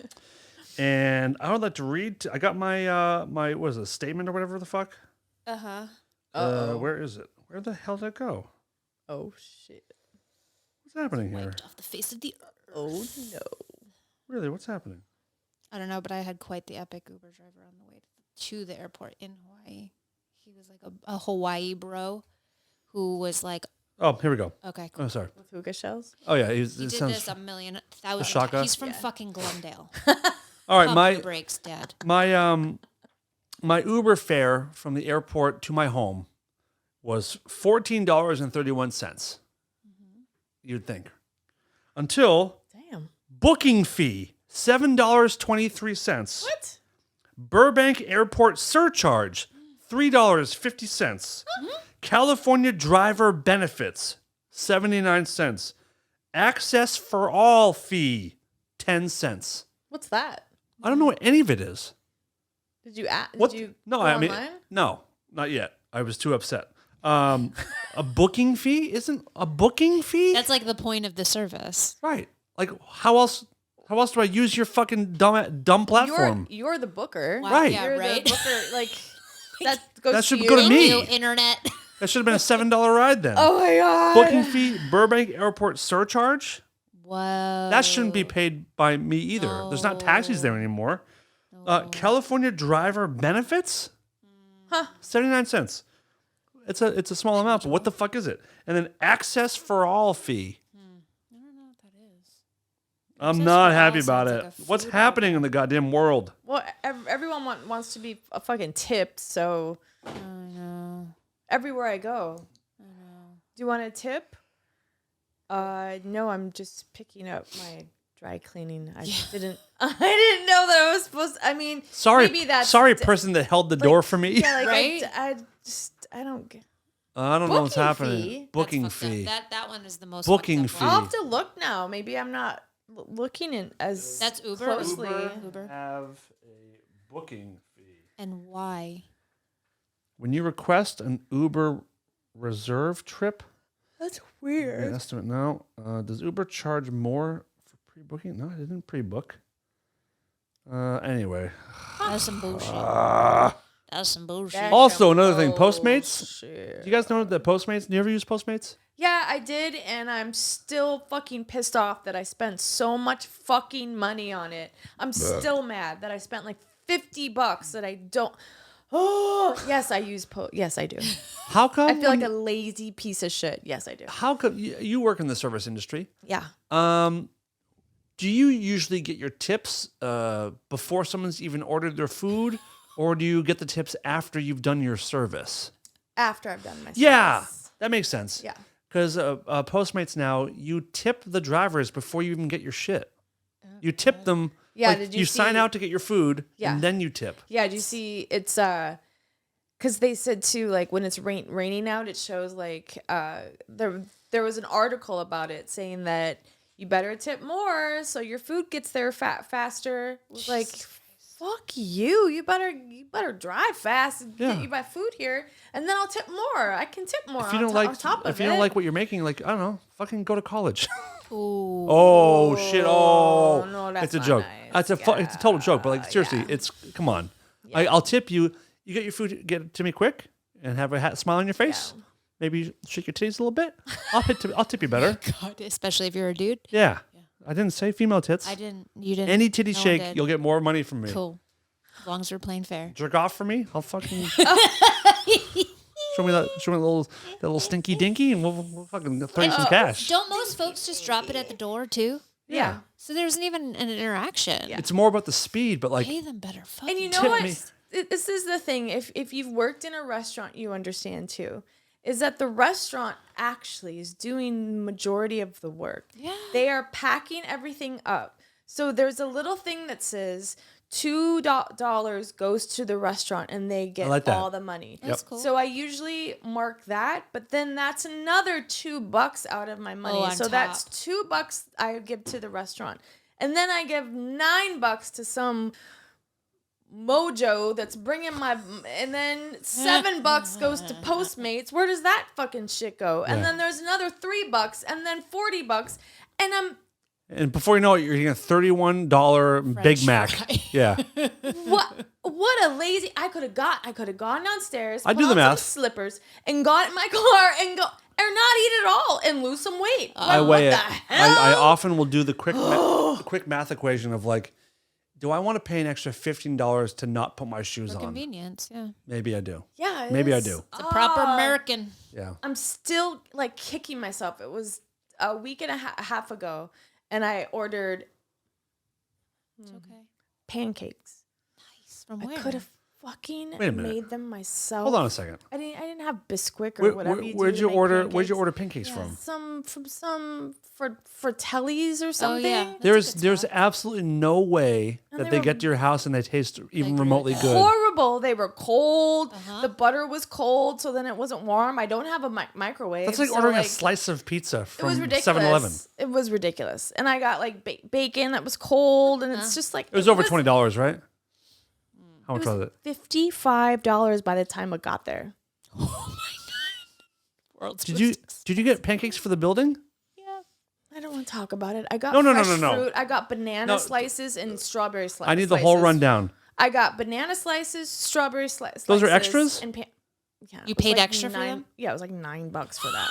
and I would like to read. I got my what is it, statement or whatever the fuck. Where is it? Where the hell did it go? Oh shit. What's happening here? Wiped off the face of the earth. Oh no. Really, what's happening? I don't know, but I had quite the epic Uber driver on the way to the airport in Hawaii. He was like a Hawaii bro who was like, Oh, here we go. okay, cool. Oh, sorry. With hookah shells? Oh yeah, He did this a million thousand shotgun? times. He's from fucking Glendale. All right, Pump the brakes, Dad. my Uber fare from the airport to my home was $14.31. You'd think. Until Damn. booking fee, $7.23. What? Burbank Airport surcharge, $3.50. California driver benefits, 79 cents. Access for all fee, 10 cents. What's that? I don't know what any of it is. Did you ask? What? Did you No, go I mean, online? no, not yet. I was too upset. A booking fee isn't a booking fee, That's like the point of the service. right? Like how else? How else do I use your fucking dumb platform? You're the booker. Wow, Right. Yeah, You're right. the booker. Like that goes That should to go to you. me. New internet. That should have been a $7 ride then. Oh my god. Booking fee, Burbank Airport surcharge. Whoa. That shouldn't be paid by me either. There's not taxis there anymore. California driver benefits, 79 cents. It's a small amount, but what the fuck is it? And then access for all fee. I don't know what that is. I'm Access not for happy all about sounds it. like a What's food happening in the goddamn world? Well, everyone wants to be a fucking tipped, so I know. everywhere I go. Do you want a tip? No, I'm just picking up my dry cleaning. I I didn't know that I was supposed to, I mean, Sorry, maybe that's sorry, person that held the door for me. Yeah, like Right? I don't get. I don't know what's Booking happening. fee? Booking That's fucked up. fee. That one is the most Booking fucked up fee. one. I'll have to look now. Maybe I'm not looking in as That's Uber? closely. Uber. Have a booking fee. And why? When you request an Uber reserve trip, That's an weird. estimate now. Does Uber charge more for pre-booking? No, I didn't pre-book. Anyway. That's some bullshit. That's some bullshit. That's Also, some another thing, Postmates. bullshit. Do you guys know that Postmates? Do you ever use Postmates? Yeah, I did, and I'm still fucking pissed off that I spent so much fucking money on it. I'm still mad that I spent like $50 that I don't. Oh, yes, I use Yes, I do. How come? I feel like a lazy piece of shit. Yes, I do. How come you work in the service industry? Yeah. Do you usually get your tips before someone's even ordered their food, or do you get the tips after you've done your service? After I've done my Yeah, service. that makes sense. Yeah. Because Postmates now, you tip the drivers before you even get your shit. You tip them. Yeah, like, did you sign see- out to get your food, Yeah. and then you tip. Yeah, do you see it's because they said too, like when it's raining out, it shows like there was an article about it saying that you better tip more so your food gets there faster. It was like, fuck you! You better drive fast and Yeah. get you my food here, and then I'll tip more. I can tip more. If you don't on top of if you it. don't like what you're making, like I don't know, fucking go to college. Ooh. Oh shit! Oh, no, that's it's a not joke. nice. It's it's a total joke. But like seriously, yeah. it's come on. I'll tip you. You get your food, get it to me quick, and have a smile on your face. Yeah. Maybe shake your titties a little bit. I'll tip you better. God, especially if you're a dude. Yeah. I didn't say female tits. I didn't. You didn't. Any titty no one shake, did. you'll get more money from me. Cool. As long as we're playing fair. Jerk off for me. I'll fucking show me that little stinky dinky, and we'll fucking throw you some cash. Don't most folks just drop it at the door too? Yeah. So there isn't even an interaction. Yeah. It's more about the speed, but like Pay them better. Fucking And you know Tip what? me. This is the thing. If you've worked in a restaurant, you understand too. Is that the restaurant actually is doing the majority of the work. Yeah. They are packing everything up. So there's a little thing that says $2 goes to the restaurant and they get like that. all the money. That's cool. So I usually mark that, but then that's another $2 out of my money. on So top. that's $2 I give to the restaurant. And then I give $9 to some mojo that's bringing my, and then $7 goes to Postmates. Where does that fucking shit go? And Yeah. then there's another $3 and then $40, and I'm and before you know it, you're getting a $31 Big Mac. fry. Yeah. what a lazy. I could have gone downstairs. I put do the on math. Some slippers and got in my car and go or not eat at all and lose some weight. I What weigh the it. hell? I often will do the quick math equation of like, do I want to pay an extra $15 to not put my shoes For on? convenience, yeah. Maybe I do. Yeah, it Maybe I is. do. It's a proper American. Yeah. I'm still like kicking myself. It was a week and a half ago, and I ordered It's okay. pancakes. Nice. From I where? could have fucking Wait a minute. made them myself. Hold on a second. I didn't have Bisquick or whatever. Where'd you order? Where'd you order pancakes from? Some Fratellis or something. yeah. There's absolutely no way And that they they were- get to your house and they taste even Like remotely really good. Horrible. They were cold. Uh-huh. The butter was cold, so then it wasn't warm. I don't have a microwave. That's like so, ordering a slice of pizza It was from ridiculous. 7-Eleven. It was ridiculous. And I got like bacon that was cold, and it's just like It was over $20, right? How much was it? $55 by the time it got there. World's Did you get pancakes for the building? I don't want to talk about it. I got No. fresh fruit. I got banana No. slices and strawberry slices. I need the whole rundown. I got banana slices, strawberry slices. Those are extras? And yeah, You it was paid like extra for them? Yeah, it was like $9 for that.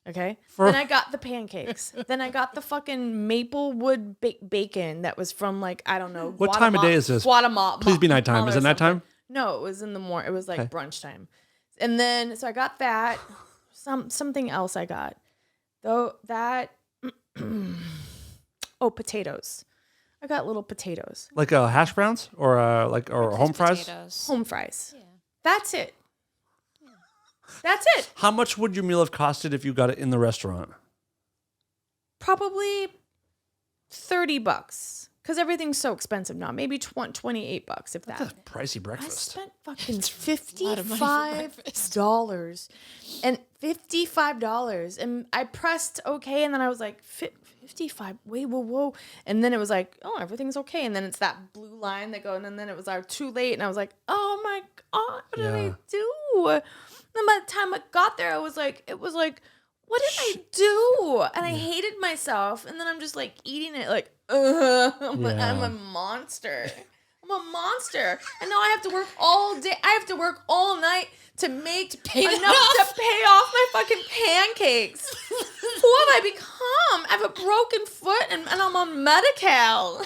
Okay. For- Then I got the pancakes. Then I got the fucking Maplewood bacon that was from like I don't know. What time of day is this? Guatemala. Please be nighttime. Is it or nighttime? something. No, it was in the morning. It was like Okay. brunch time. And then so I got that. Something else I got. Though that potatoes. I got little potatoes. Like hash browns or home fries? Potatoes. Home fries. Yeah. That's it. That's it. How much would your meal have costed if you got it in the restaurant? Probably $30. because everything's so expensive now. Maybe $28 if that. That's a pricey I breakfast. spent fucking lot of money for $55 and $55, and I pressed okay, and then I was like 55. Wait, whoa, and then it was like, oh, everything's okay, and then it's that blue line that go, and then it was too late, and I was like, oh my god, what did I do? And then by the time I got there, it was like, what did I do? And I hated myself, and then I'm just like eating it like, I'm a monster. I'm a monster. And now I have to work all day. I have to work all night to make enough to pay off my fucking pancakes. Who have I become? I have a broken foot and I'm on Medi-Cal.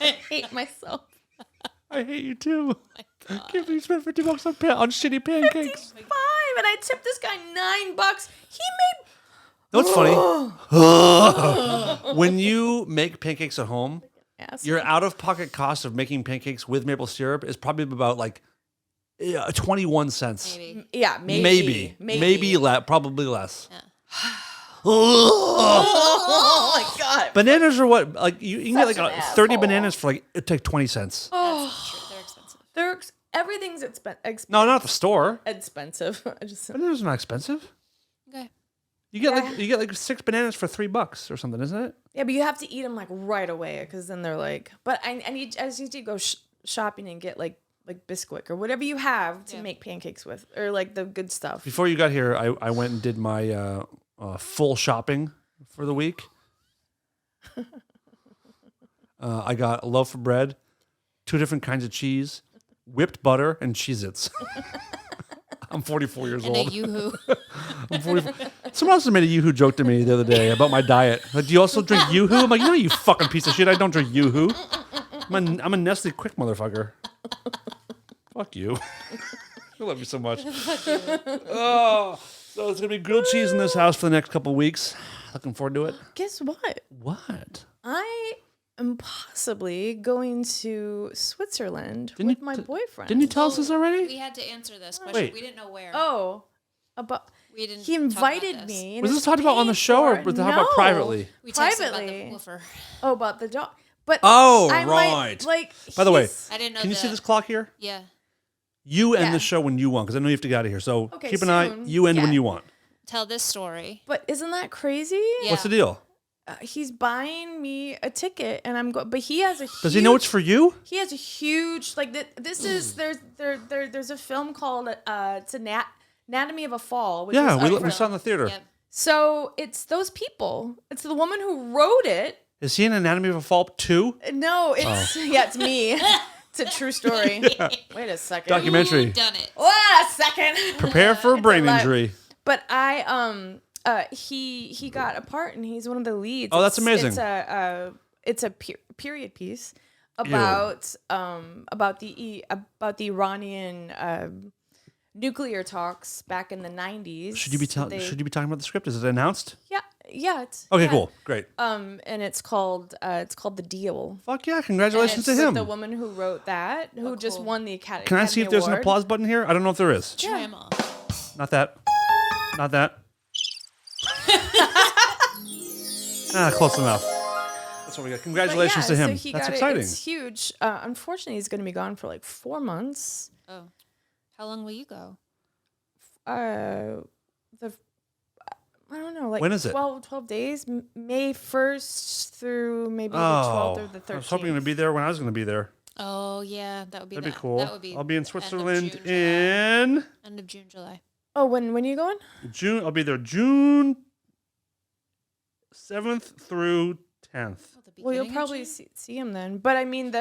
I hate myself. I hate you too. Can't believe you spent $50 on shitty pancakes. 55, and I tipped this guy $9. He made. You know what's funny? When you make pancakes at home, your out-of-pocket cost of making pancakes with maple syrup is probably about like 21 cents. Maybe. Yeah, Maybe probably less. Yeah. Oh my god. Bananas are what? Like you can get Such like an 30 asshole. bananas for like it take 20 cents. That's true. They're expensive. Everything's No, not at the store. expensive. I just Bananas are not expensive. Okay. You get like 6 bananas for $3 or something, isn't it? yeah, but you have to eat them like right away because then they're like. But I need to go shopping and get like Bisquick or whatever you have to make pancakes with, or like the good stuff. Before you got here, I went and did my full shopping for the week. I got a loaf of bread, 2 different kinds of cheese, whipped butter, and Cheez-Its. I'm 44 years And old. a Yoo-hoo. I'm 44. Someone else made a Yoo-Hoo joke to me the other day about my diet. Like, do you also drink Yoo-Hoo? I'm like, no, you fucking piece of shit. I don't drink Yoo-Hoo. I'm a Nestle Quick motherfucker. Fuck you. I love you so much. Oh, so it's going to be grilled cheese in this house for the next couple of weeks. Looking forward to it. Guess what? What? I am possibly going to Switzerland Didn't with you my t- boyfriend. Didn't you tell us this We already? had to answer this question. Wait. We didn't know where. Oh, about We didn't. he talk about invited this. me. and Was this it's talked about on the paid show or for. was it talked about No. privately? We texted about the privately. woofer. Oh, about the dog. But Oh, I right. Like, By the way, he's- I didn't know. Can you see this clock here? Yeah. You end Yeah. the show when you want, because I know you have to get out of here. So Okay, keep an eye. soon. You end when Yeah. you want. Tell this story. but isn't that crazy? Yeah. What's the deal? He's buying me a ticket, and I'm going. But he has a. Does he know it's for you? He has a huge like. This is there's a film called it's Anatomy of a Fall. Which Yeah, was we up saw it in the theater. Yep. So it's those people. It's the woman who wrote it. Is he in Anatomy of a Fall 2? No, it's yeah, it's me. It's a true story. Wait a second. Documentary. Who done it? Wait a second. Prepare for a brain alive. injury. But he got a part, and he's one of the leads. Oh, that's amazing. It's a period piece about the Iranian nuclear talks back in the 90s. Should you be talking about the script? Is it announced? Yeah, it's Okay, yeah. cool. Great. And it's called The Deal. Fuck yeah, And congratulations it's to with him. the woman who wrote that, who just cool. won the Academy. Can I see if there's an Award. applause button here? I don't know if there is. Try 'em all. Not that. Not that. Close enough. That's what we got. But Congratulations yeah, to him. So he That's got exciting. It's huge. Unfortunately, he's going to be gone for like 4 months. Oh. How long will you go? I don't know, like When is it? 12 days, May 1st through maybe the Oh, 12th or the 13th. I was hoping to be there when I was going to be there. Oh yeah, that would be. That'd be that. cool. That would be. I'll be in end of Switzerland June, July. in End of June, July. Oh, when are you going? June. I'll be there June 7th through 10th. Oh, the Well, you'll beginning of probably June? see him then. But I mean,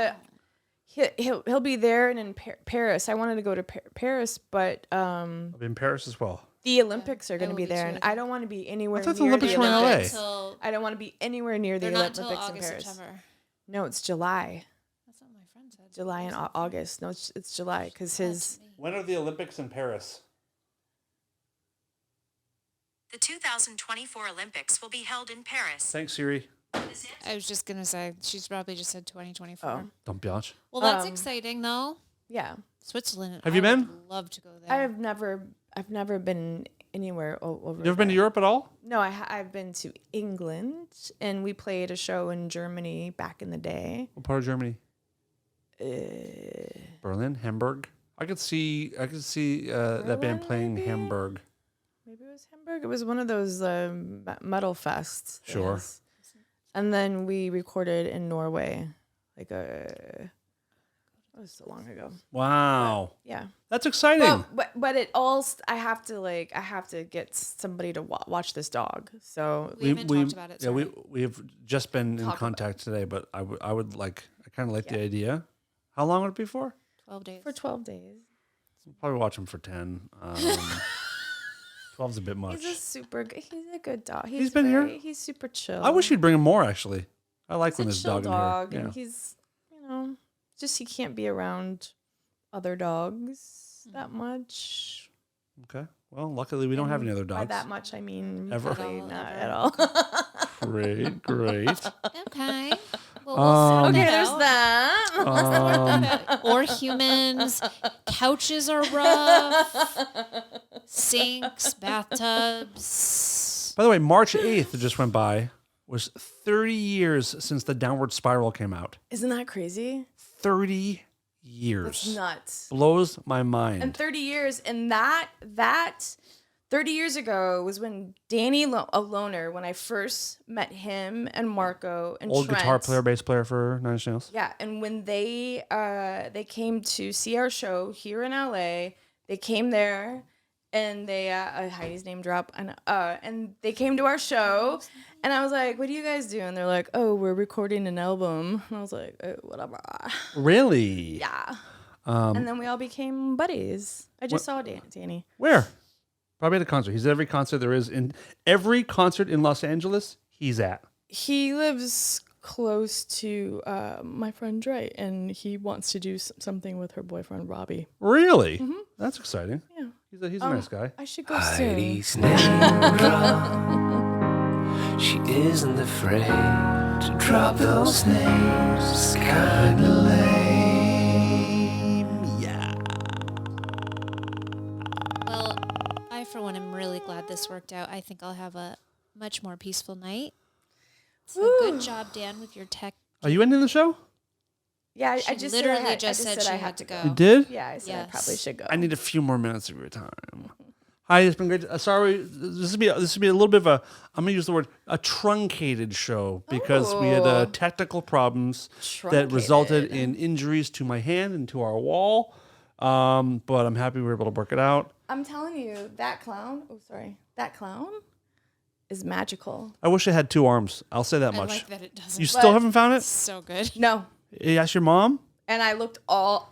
he'll be there and in Paris. I wanted to go to Paris, but I'll be in Paris as well. the Olympics are going to will be be there, too, and I I don't want to be anywhere I thought the near Olympics the were in LA. Olympics. Until, I don't want to be anywhere near the they're not Olympics until in August, Paris. September. No, it's July. That's what my friend said. July and August. No, it's July because his. When are the Olympics in Paris? The 2024 Olympics will be held in Paris. Thanks, Siri. I was just gonna say she's probably just said 2024. Oh. Don't biatch. Well, that's exciting though. Yeah, Switzerland. Have you I would been? Love to go there. I've never been anywhere over. You ever been to Europe at all? No, I've been to England, and we played a show in Germany back in the day. What part of Germany? Berlin, Hamburg. I could see that band playing maybe? Hamburg. Maybe it was Hamburg. It was one of those metal fests. Sure. things. And then we recorded in Norway, it was so long ago. Wow. Yeah. That's exciting. Well, but it all I have to get somebody to watch this dog. So We haven't talked about it. Yeah, Sorry. we've just been in Talk contact today, but I kind of like the idea. How long would it be for? 12 days. for 12 days. We'll probably watch him for 10. 12's a bit much. He's a good dog. He's been here? He's super chill. I wish you'd bring him more, actually. I like He's when a there's a chill dog, dog, in here. and he's, just he can't be around other dogs that much. Okay. Well, luckily we don't have any other By dogs. that much, I mean, Ever. probably not Ever. at all. Great. Okay. Well, we'll Okay, sort there's it that. out. Or humans. Couches are rough. Sinks, bathtubs. By the way, March 8th that just went by was 30 years since The Downward Spiral came out. Isn't that crazy? 30 years. That's nuts. Blows my mind. And 30 years, and that 30 years ago was when Danny a Loner, when I first met him and Marco and Old Trent. guitar player, bass player for Nine Inch Nails. Yeah, and when they came to see our show here in LA, they came there and they Heidi's name drop and they came to our show and I was like, "What do you guys do?" And they're like, "Oh, we're recording an album." And I was like, "Oh, whatever." Really? Yeah. And then we all became buddies. I just saw Danny. Where? Probably at a concert. He's at every concert there is. In every concert in Los Angeles, he's at. He lives close to my friend Dre, and he wants to do something with her boyfriend Robbie. Really? That's exciting. Yeah. He's a nice guy. I should go soon. Heidi's name drop. She isn't afraid to drop those names. Kinda lame. Yeah. Well, I, for one, am really glad this worked out. I think I'll have a much more peaceful night. So good job, Dan, with your tech. Are you ending the show? Yeah, She I just literally said just said she I had had to to go. go. You did? Yeah, I said I Yes. probably should go. I need a few more minutes of your time. Hi, it's been great. Sorry, this would be a little bit of a, I'm gonna use the word, a truncated show because we had Ooh. technical problems that resulted Truncated. in injuries to my hand and to our wall. But I'm happy we were able to work it out. I'm telling you, that clown. Oh, sorry, that clown is magical. I wish I had two arms. I'll say that I much. like that it doesn't. You still But- haven't found it? So good. No, You asked your mom? and I looked all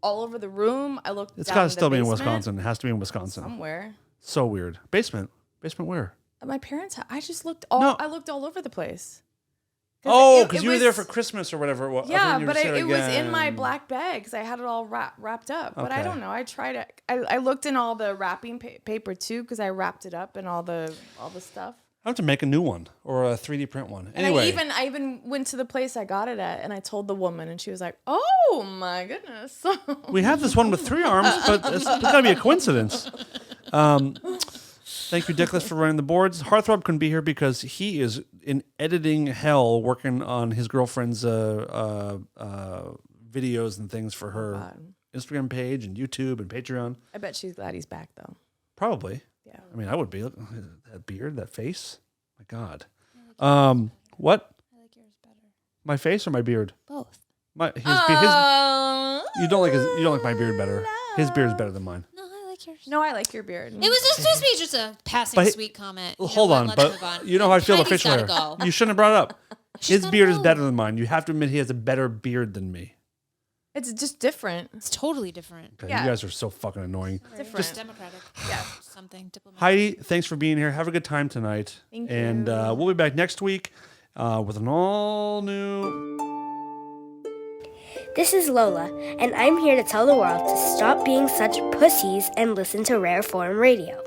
over the room. I looked. It's down got to the still be in basement, Wisconsin. It has to be in Wisconsin. somewhere. So weird. Basement where? At my parents' house. I just looked No. I looked all over the place. Oh, it because you were there was- for Christmas or whatever it was. Yeah, Then you but were there it was in my again. black bag because I had it all wrapped up. But I Okay. don't know. I tried it. I looked in all the wrapping paper too because I wrapped it up and all the stuff. I have to make a new one or a 3D print one. And Anyway, I even went to the place I got it at and I told the woman and she was like, "Oh my goodness." we have this one with 3 arms, but it's got to be a coincidence. Thank you, Dickless, for running the boards. Heartthrob couldn't be here because he is in editing hell working on his girlfriend's videos and things for her God. Instagram page and YouTube and Patreon. I bet she's glad he's back though. Probably. Yeah. I mean, I would be. Look, that beard, that face. My God. What? I like yours better. My face or my beard? Both. His Oh. you don't like my beard better. His beard is better than mine. No, I like yours. No, I like your beard. It was just supposed to be just a passing But- sweet comment. Well, You know hold what? on, Let's but move on. you know how I feel Heidi's officially. gotta go. You shouldn't have brought it up. His gotta beard is go. better than mine. You have to admit he has a better beard than me. It's just different. It's totally different. Okay, Yeah. you guys are so fucking annoying. Different. Just democratic. Yeah. Something diplomatic. Heidi, thanks for being here. Have a good time tonight. Thank And you. we'll be back next week with an all new. This is Lola, and I'm here to tell the world to stop being such pussies and listen to Rare Form Radio.